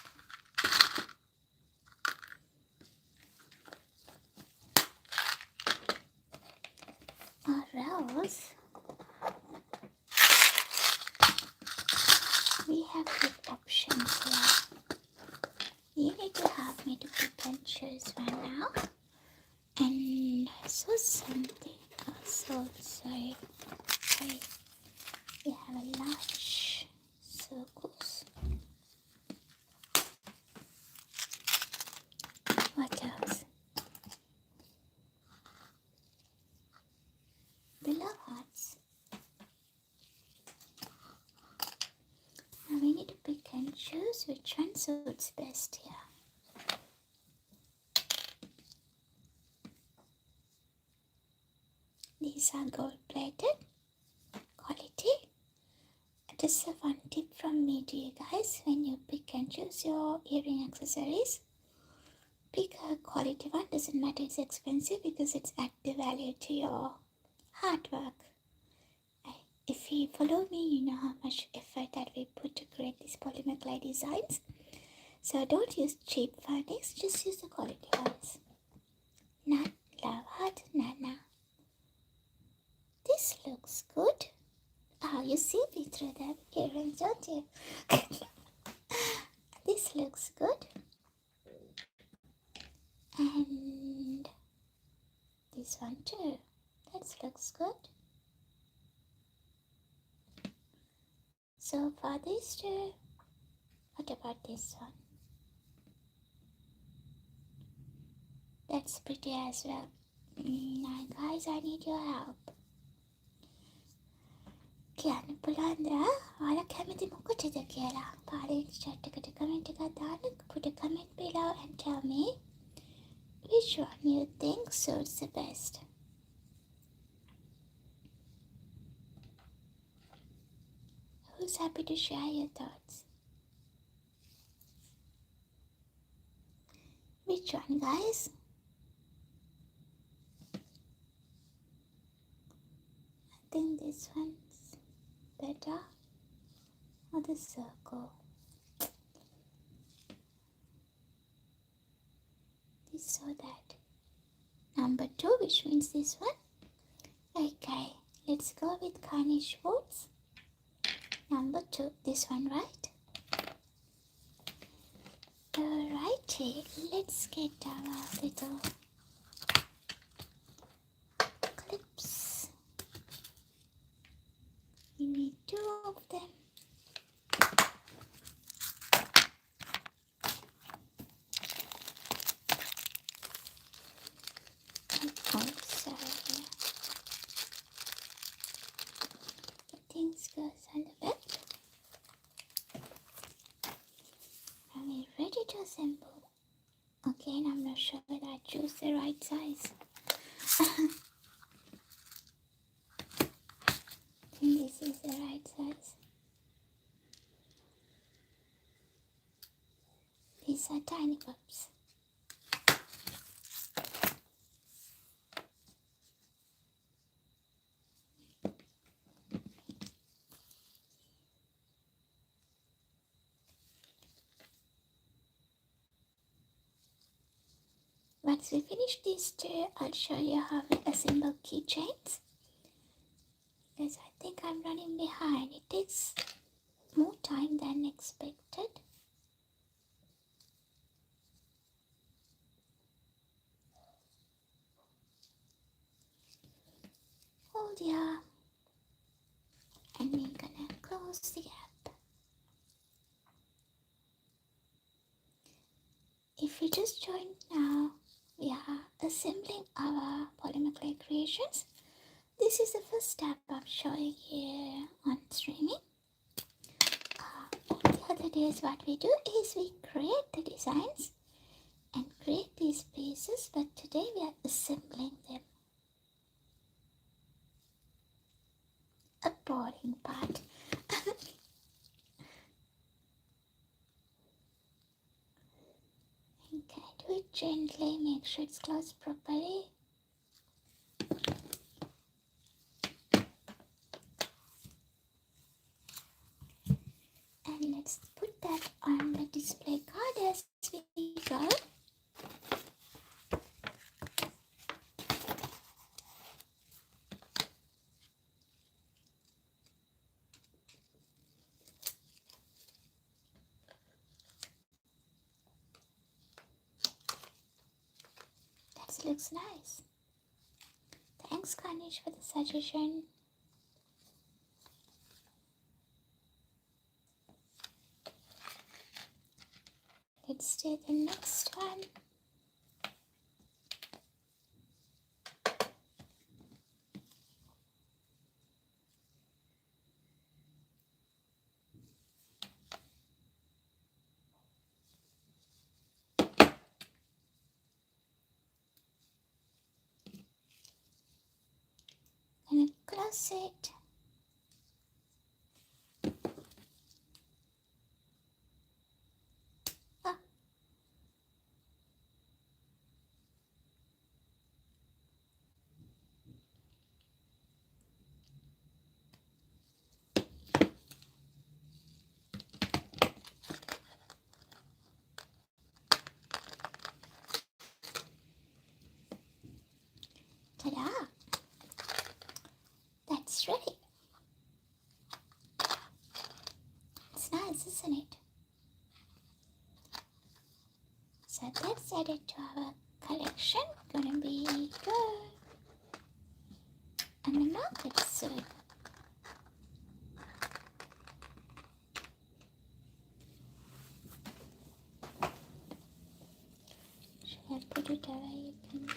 Or else we have good options here. You need to help me to pick and choose one now. And I saw something also, sorry. We have a large circles. What else? Below hearts. Now we need to pick and choose which one suits best here. These are gold plated, quality. Just a one tip from me to you guys: when you pick and choose your earring accessories, pick a quality one. Doesn't matter it's expensive, because it's add the value to your hard work. If you follow me, you know how much effort that we put to create these polymer clay designs. So don't use cheap furnish, just use the quality ones. Not love heart, Nana. This looks good. Oh, you see me through the earrings, don't you? This looks good. And this one too. That looks good. So for these two, what about this one? That's pretty as well. Now guys, I need your help. කියන්න පුළුවන්ද ඔයාලා කැමති මොකටද කියලා පාරේ chat එකට comment එකක් දාන්න. Put a comment below and tell me which one you think suits the best. Who's happy to share your thoughts? Which one, guys? I think this one's better. Or the circle. This or that. Number 2, which means this one. Okay, let's go with Carnish Woods. Number 2, this one, right? Alrighty, let's get our little clips. We need 2 of them. Also, the things goes on the back. Are we ready to assemble? Again, I'm not sure whether I choose the right size. I think this is the right size. These are tiny pups. Once we finish these two, I'll show you how we assemble keychains. Because I think I'm running behind. It takes more time than expected. Oh dear. And we're gonna close the gap. If you just joined now, we are assembling our polymer clay creations. This is the first step I'm showing here on streaming. The other days what we do is we create the designs and create these pieces, but today we are assembling them. A boring part. Okay, do it gently, make sure it's closed properly. And let's put that on the display card as we go. That looks nice. Thanks, Kanish, for the suggestion. Let's do the next one. And close it. Ah. Ta-da! That's ready. It's nice, isn't it? So that's added to our collection. Gonna be good on the market soon. Should I put it away? You can.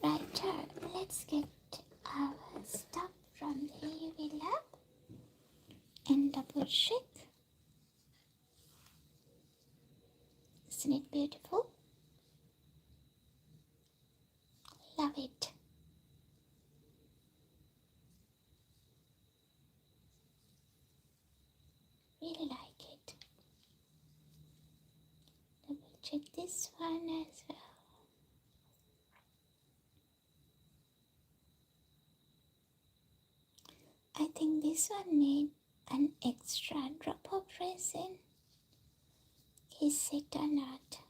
Right, let's get our stuff from the UV lab and double check. Isn't it beautiful? Love it. Really like it. Double check this one as well. I think this one needs an extra drop of resin. Is it or not?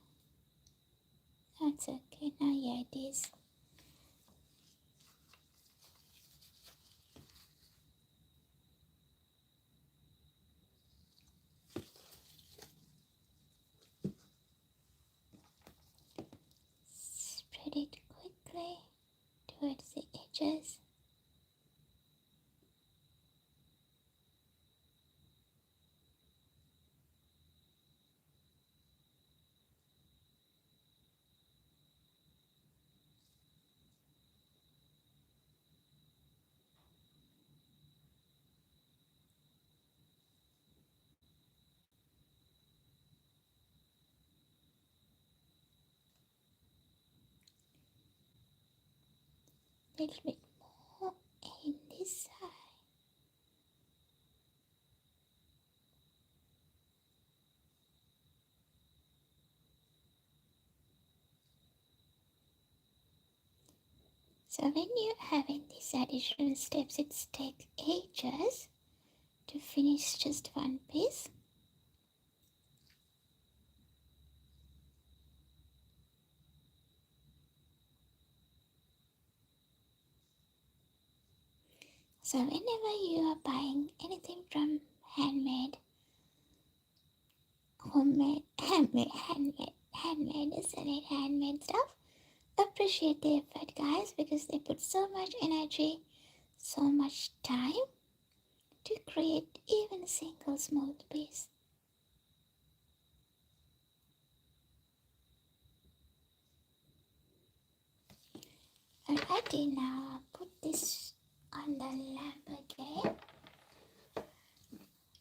That's okay. Now, yeah, it is. Spread it quickly towards the edges. A little bit more in this side. So when you're having these additional steps, it takes ages to finish just one piece. So whenever you are buying anything from handmade, homemade, handmade, isn't it? Handmade stuff. Appreciate the effort, guys, because they put so much energy, so much time to create even a single small piece. Alrighty, now I'll put this on the lamp again.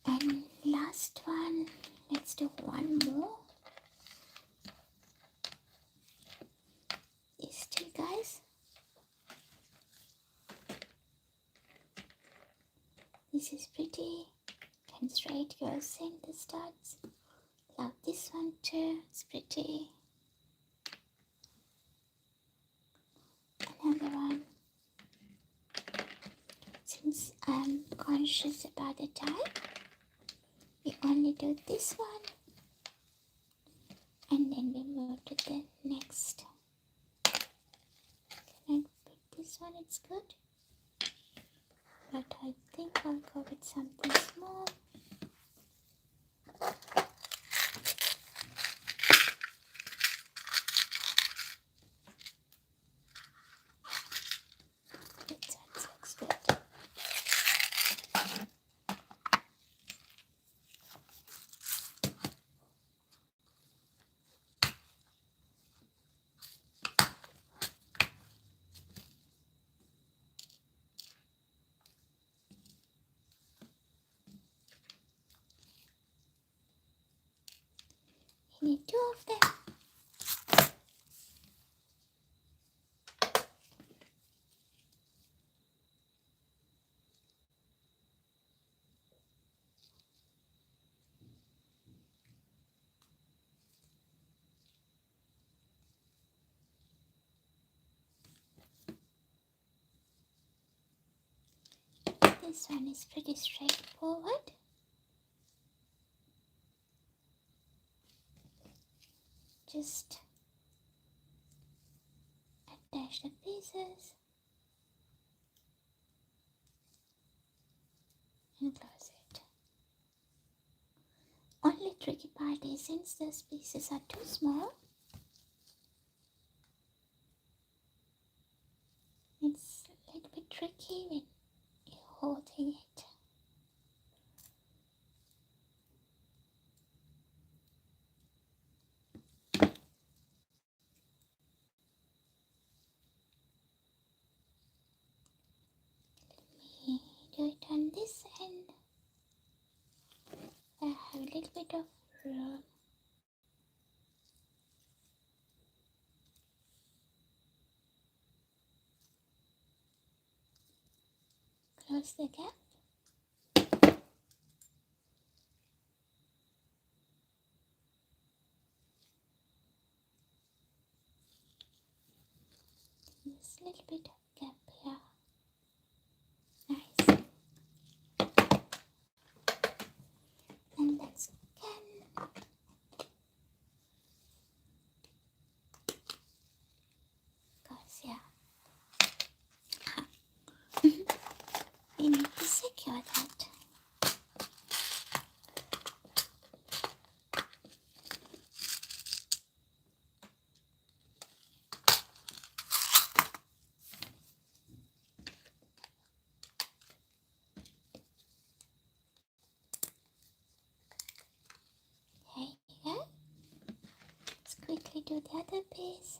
And last one, let's do one more. These two, guys. This is pretty. And straight goes in the studs. Love this one too. It's pretty. Another one. Since I'm conscious about the time, we only do this one. And then we move to the next. Can I put this one? It's good. But I think I'll go with something small. This one looks good. We need two of them. This one is pretty straightforward. Just attach the pieces and close it. Only tricky part is since those pieces are too small, it's a little bit tricky when you're holding it. Let me do it on this end. I have a little bit of room. Close the gap. This little bit of gap here. Nice. And let's again. Because yeah. We need to secure that. There you go. Let's quickly do the other piece.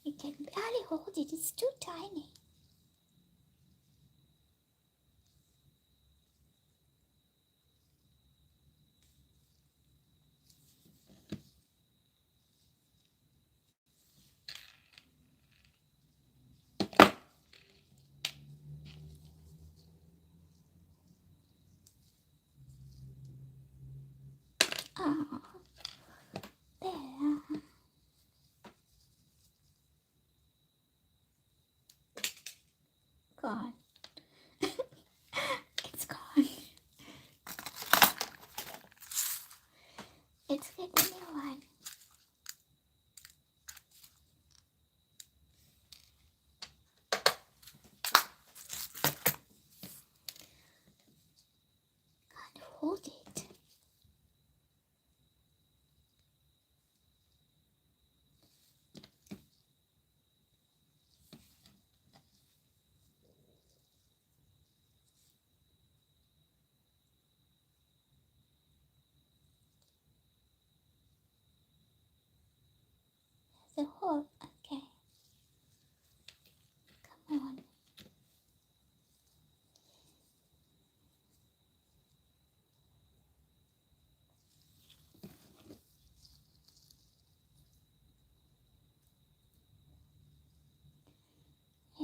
You can barely hold it, it's too tiny. Oh, there. Gone. It's gone. Let's get a new one.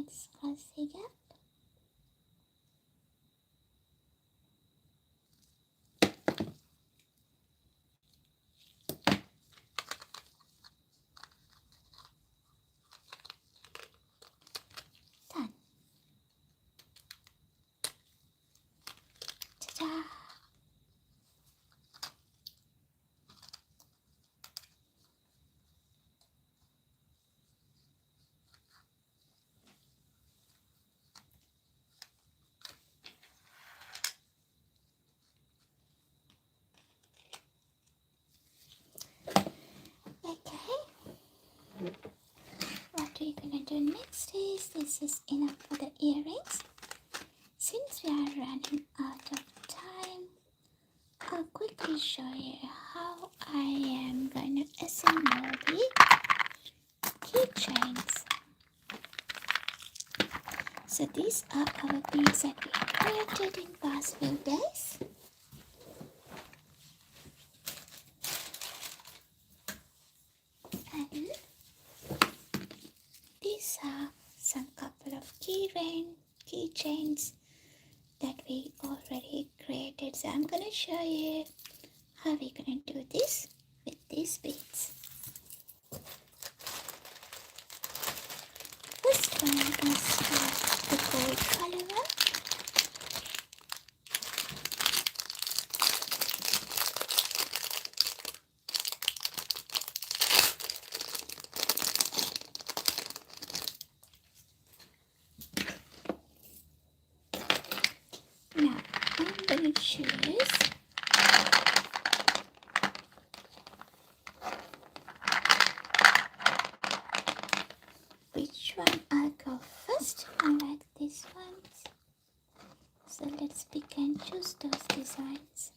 next cross the gap. Done. Ta-da! Okay, what we're gonna do next is, this is enough for the earrings. Since we are running out of time, I'll quickly show you how I am gonna assemble the keychains. So these are our beads that we created in past few days. And these are some couple of keychains that we already created. So I'm gonna show you how we're gonna do this with these beads. First one is the gold color one. Now I'm gonna choose which one I'll go first. I like these ones. So let's pick and choose those designs.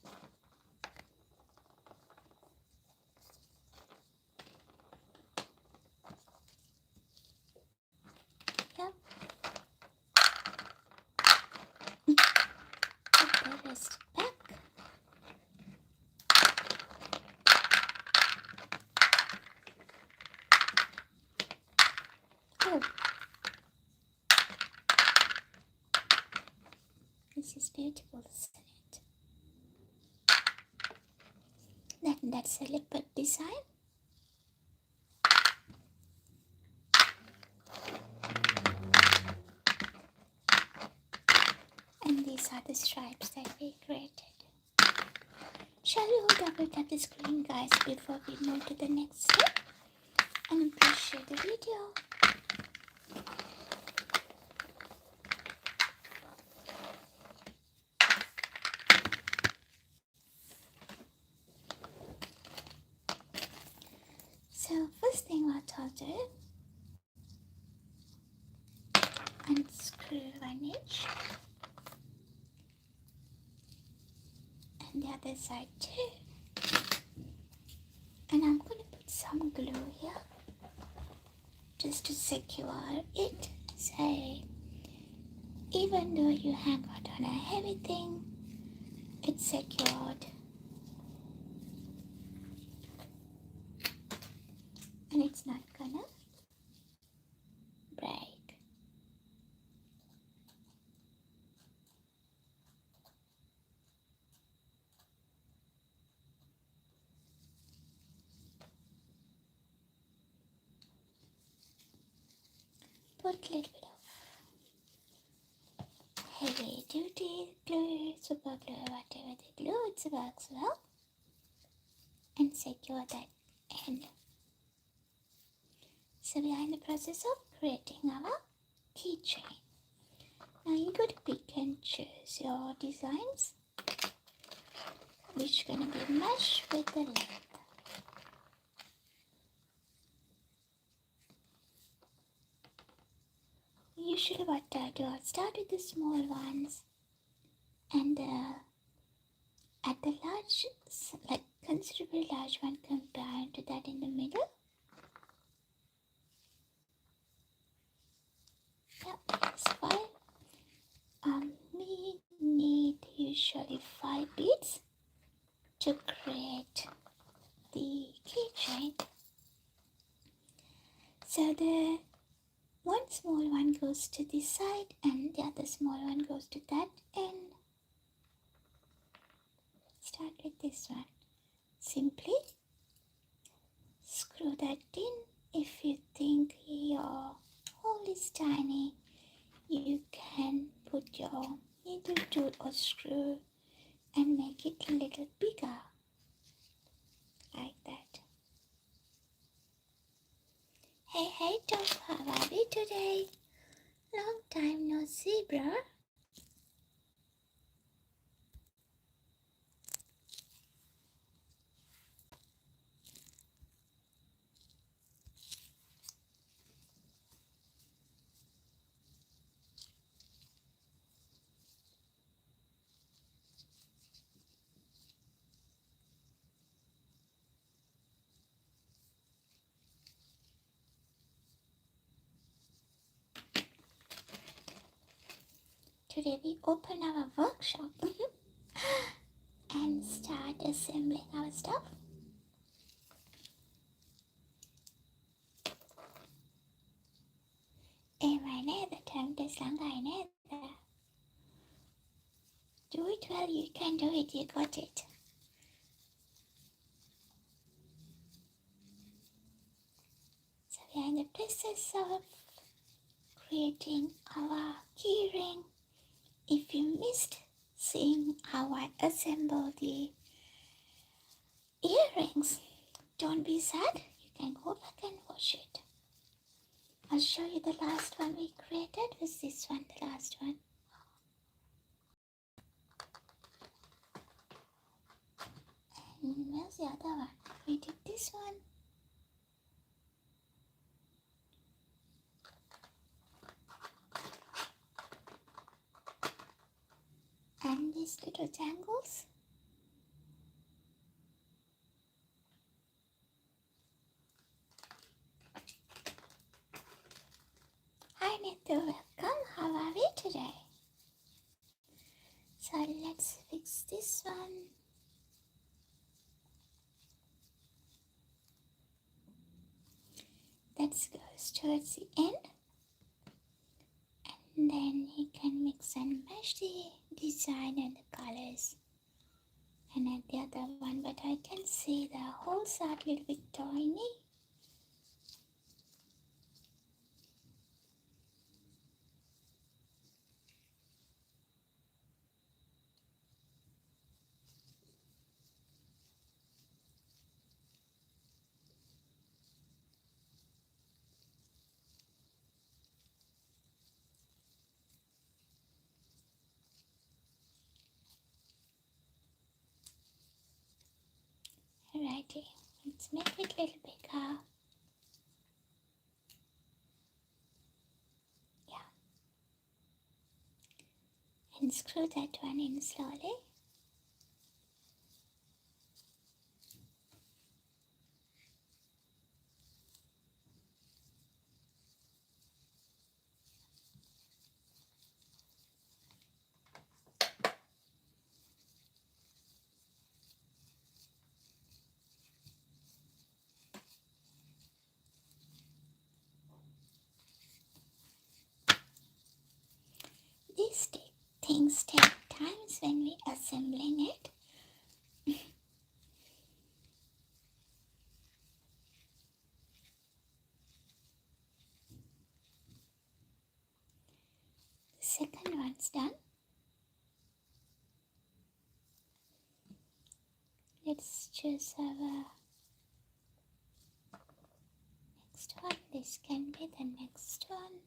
Yep. Put the rest back. Oh, this is beautiful, isn't it? Then that's a leopard design. And these are the stripes that we created. Shall we all double tap the screen, guys, before we move to the next step? And please share the video. So first thing what I'll do, unscrew one edge and the other side too. And I'm going to put some glue here just to secure it. So even though you hang out on a heavy thing, it's secured. And it's not gonna break. Put a little bit of heavy duty glue, super glue, whatever the glue, it works well. And secure that end. So we are in the process of creating our keychain. Now you got to pick and choose your designs, which gonna be matched with the length. Usually what I do, I'll start with the small ones and at the large, like considerably large one, compared to that in the middle. Yep, that's fine. We need usually 5 beads to create the keychain. So the One small one goes to this side and the other small one goes to that end. Start with this one. Simply screw that in. If you think your hole is tiny, you can put your needle tool or screw and make it a little bigger, like that. Hey Tom, how are we today? Long time no see, bro. Today we open our workshop and start assembling our stuff. Eva neda, temptes langai neda. Do it well, you can do it, you got it. So we are in the process of creating our key ring. If you missed seeing how I assemble the earrings, don't be sad, you can go back and watch it. I'll show you the last one we created. Was this one the last one? And where's the other one? We did this one. And these little dangles. Hi Netu, welcome. How are we today? So let's fix this one. That goes towards the end. And then you can mix and match the design and the colors. And at the other one, but I can see the holes are a little bit tiny. Alrighty, let's make it a little bigger. Yeah. And screw that one in slowly. These things take times when we assembling it. The second one's done. Let's choose our next one. This can be the next one.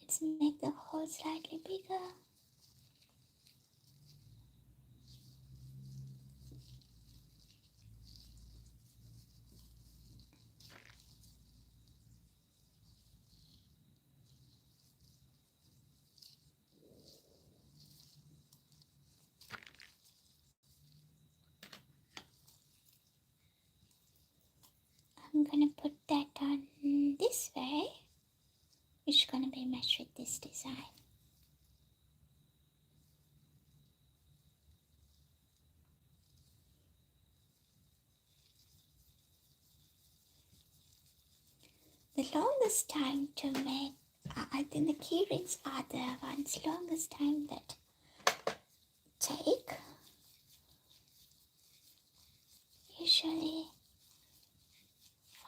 Let's make the hole slightly bigger. I'm gonna put that on this way, which is gonna be matched with this design. the longest time to make, I think the key rings are the ones longest time that take. Usually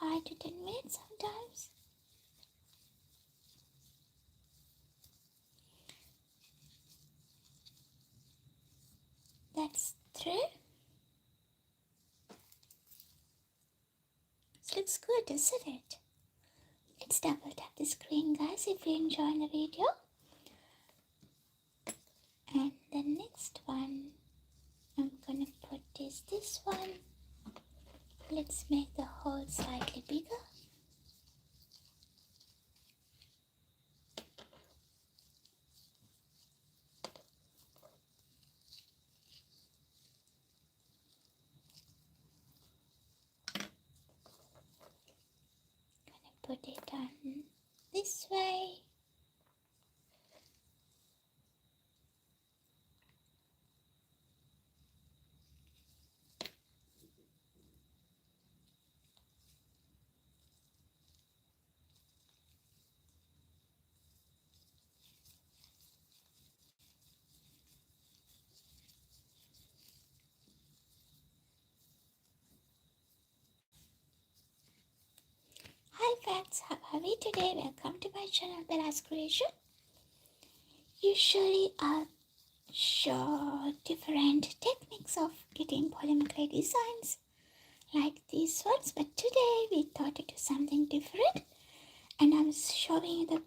5 to 10 minutes sometimes. That's 3. It looks good, isn't it? Let's double tap the screen, guys, if you're enjoying the video. And the next one I'm gonna put is this one. Let's make the hole slightly bigger. Gonna put it on this way. Hi friends, how are we today? Welcome to my channel Bella's Creation. Usually I'll show different techniques of getting polymer clay designs like these ones, but today we thought to do something different, and I'm showing you the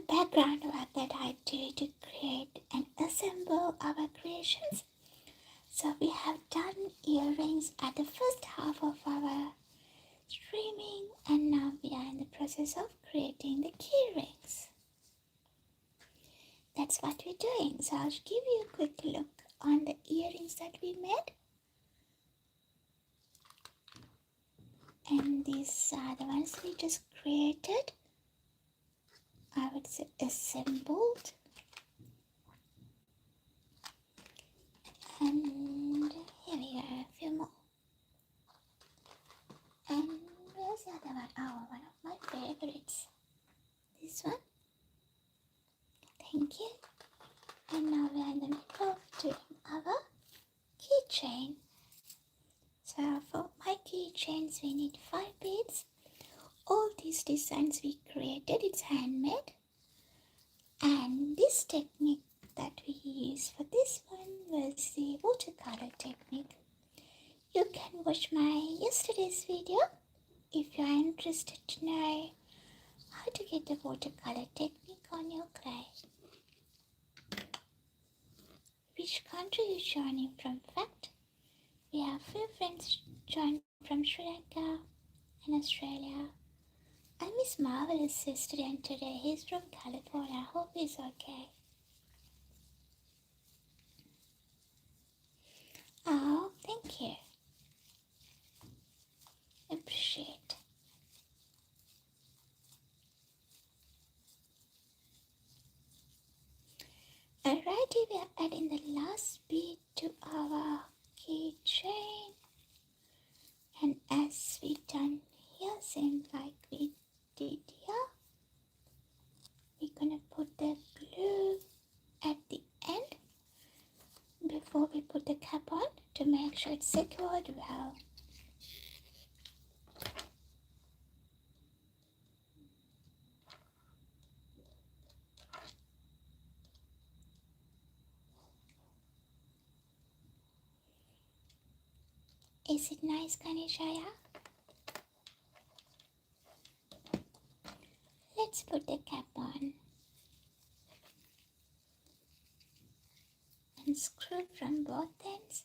background work that I do to create and assemble our creations. So we have done earrings at the first half of our streaming, and now we are in the process of creating the key rings. That's what we're doing. So I'll give you a quick look on the earrings that we made. And these are the ones we just created. I would say assembled. And here we are, a few more. And where's the other one? Oh, one of my favorites. This one. Thank you. And now we are in the middle of doing our keychain. So for my keychains we need 5 beads. All these designs we created, it's handmade. And this technique that we used for this one was the watercolor technique. You can watch my yesterday's video if you are interested to know how to get the watercolor technique on your clay. Which country you joining from? In fact, we have few friends joined from Sri Lanka and Australia. I miss Marvelous yesterday and today. He's from California. I hope he's okay. Oh, thank you. Appreciate. Alrighty, we are adding the last bead to our keychain. And as we done here, same like we did here, we're gonna put the glue at the end before we put the cap on to make sure it's secured well. Is it nice, Kanishaya? Let's put the cap on and screw from both ends.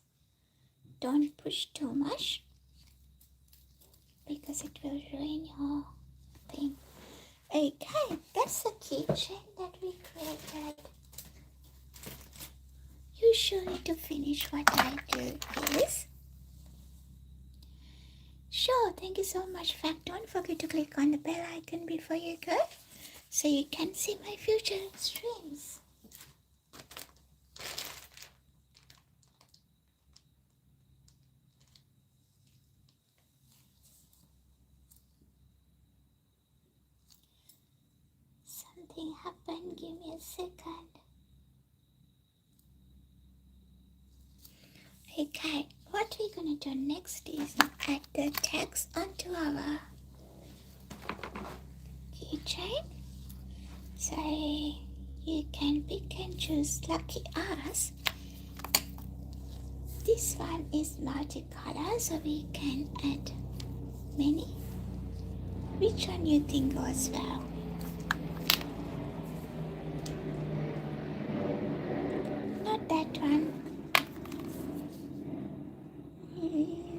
Don't push too much because it will ruin your thing. Okay, that's the keychain that we created. Usually to finish what I do is, sure, thank you so much. In fact, don't forget to click on the bell icon before you go so you can see my future streams. something happened. Give me a second. Okay, what we're gonna do next is add the text onto our keychain. So you can pick and choose. Lucky us, this one is multicolor, so we can add many. Which one you think goes well? Not that one.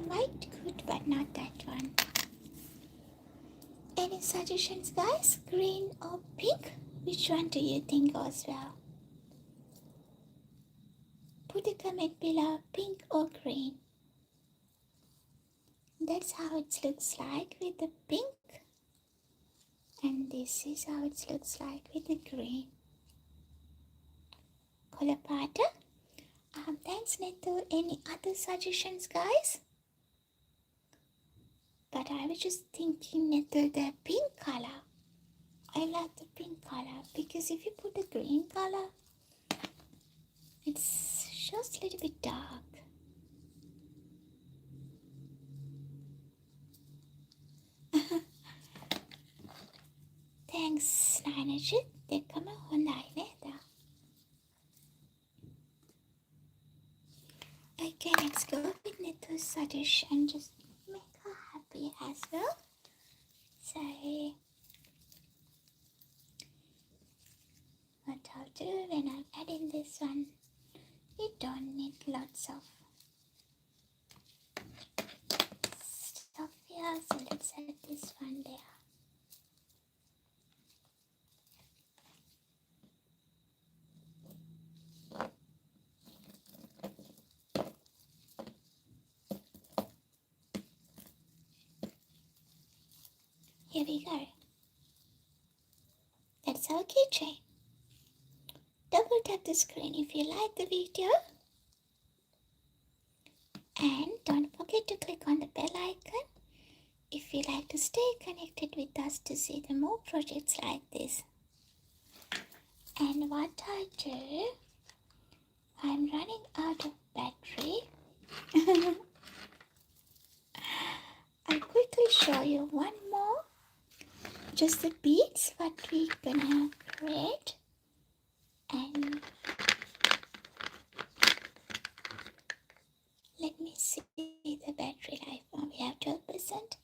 White good, but not that one. Any suggestions, guys? Green or pink? Which one do you think goes well? Put a comment below, pink or green. That's how it looks like with the pink. And this is how it looks like with the green. Color pattern. Thanks, Netu. Any other suggestions, guys? But I was just thinking, Netu, the pink color. I like the pink color because if you put the green color, it's just a little bit dark. Thanks, Nainajit. Dekama hondai neda. Okay, let's go with Netu's suggestion. Just make her happy as well. So, what I'll do when I'm adding this one, you don't need lots of stuff here. So let's add this one there. Here we go. That's our keychain. Double tap the screen if you like the video. And don't forget to click on the bell icon if you like to stay connected with us to see the more projects like this. And what I do, I'm running out of battery. I'll quickly show you one more. Just the beads what we're gonna create. And let me see the battery life. Oh, we have 12%.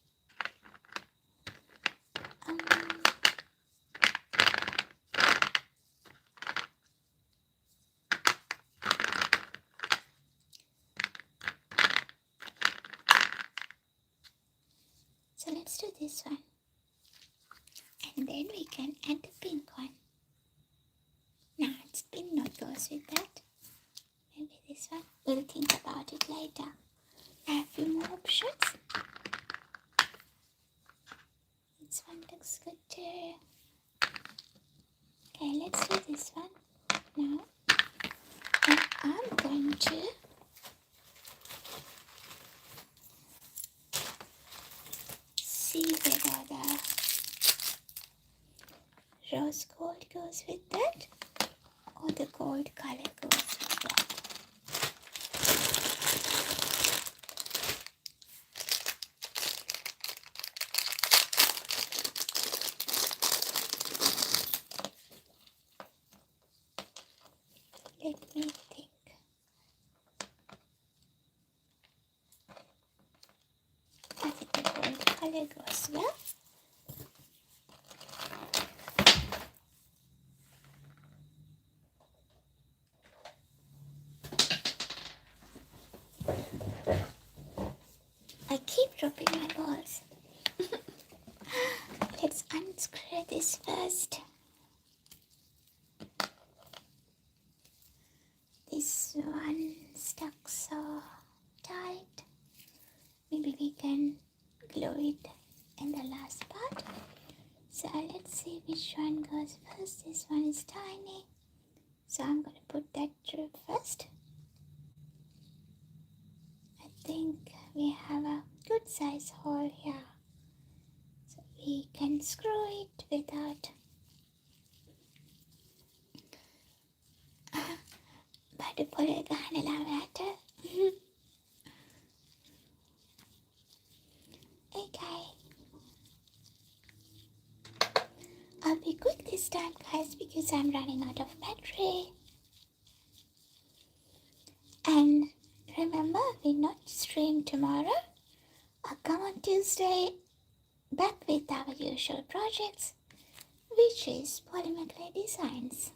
So let's do this one. And then we can add the pink one. Nah, it's pink not goes with that. Maybe this one. We'll think about it later. I have a few more options. This one looks good too. Okay, let's do this one now. And I'm going to see whether the rose gold goes with that or the gold color goes with that. Let me think. I think the gold color goes well. I keep dropping my balls. Let's unscrew this first. This one stuck so tight. Maybe we can glue it in the last part. So let's see which one goes first. This one is tiny, so I'm going to put that through first. I think we have a good size hole here, so we can screw it without to පොළොවේ ගහන ළමයාට. Okay. I'll be quick this time, guys, because I'm running out of battery. And remember, we're not stream tomorrow. I'll come on Tuesday back with our usual projects, which is Polymer clay designs.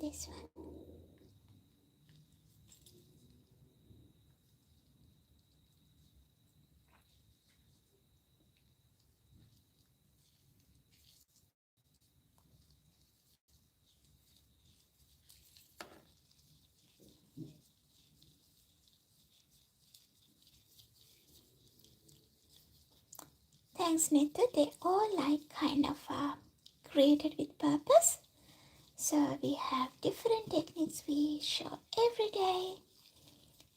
This one. Thanks, Nitha. They all like kind of created with purpose. So we have different techniques we show every day,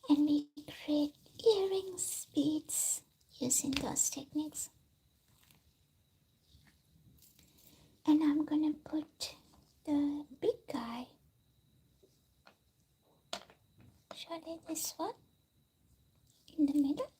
and we create earrings, beads using those techniques. And I'm gonna put the big guy, surely this one, in the middle.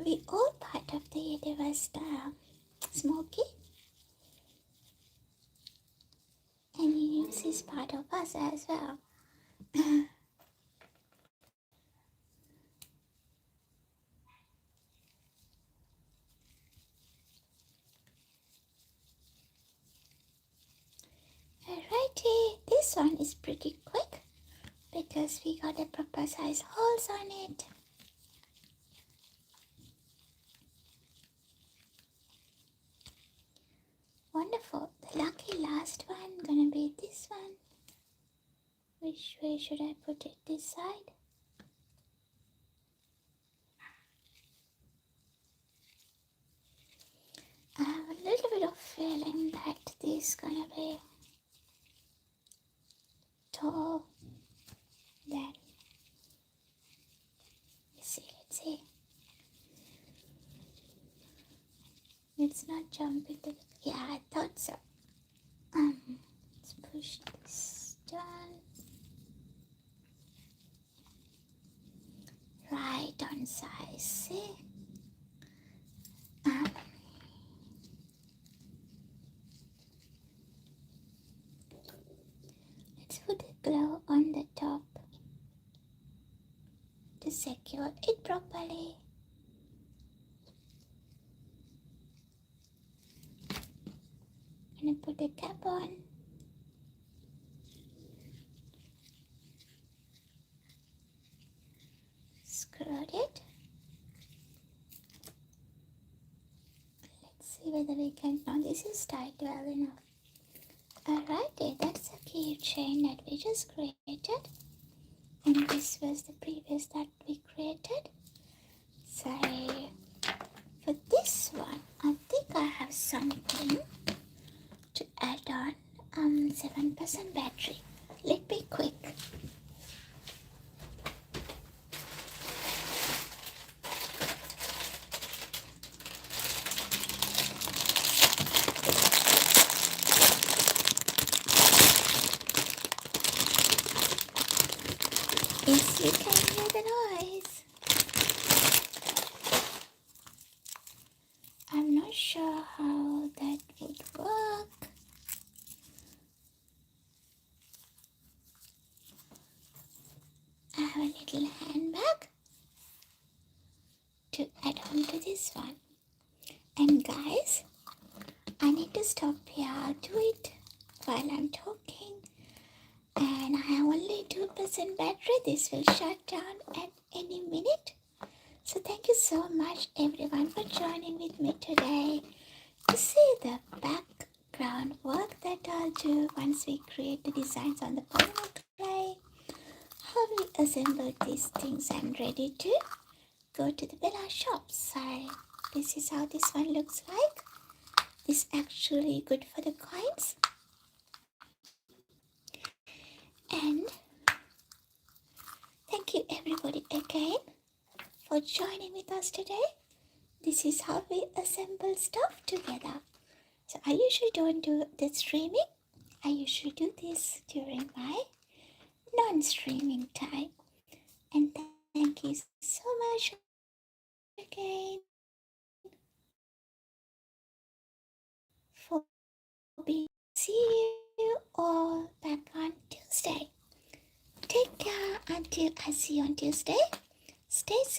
We all part of the universe, Smokey. And universe is part of us as well. Alrighty, this one is pretty quick because we got a proper size holes on it. Wonderful. The lucky last one gonna be this one. Which way should I put it? This side? I have a little bit of feeling that this is gonna be tall. Then let's see. It's not jumping to the, yeah, I thought so. Let's push this down. Right on size, see? Let's put a glue on the top to secure it properly. I'm gonna put a cap on. Screw it. Let's see whether we can. No, this is tied well enough. Alrighty, that's a keychain that we just created. And this was the previous that we created. So for this one, I think I have something to add on. 7% battery. Let's be quick. Yes, you can hear the noise. I'm not sure how that would work. I have a little handbag to add on to this one. And guys, I need to stop here. I'll do it while I'm talking. And I have only 2% battery. This will shut down at any minute. So thank you so much everyone for joining with me today to see the background work that I'll do once we create the designs on the polymer clay. How we assemble these things and ready to go to the Bella shop. So this is how this one looks like. is actually good for the coins. And thank you everybody again for joining with us today. This is how we assemble stuff together. So I usually don't do the streaming. I usually do this during my non-streaming time. And thank you so much again for being. See you all back on Tuesday. Take care until I see you on Tuesday. Stay safe.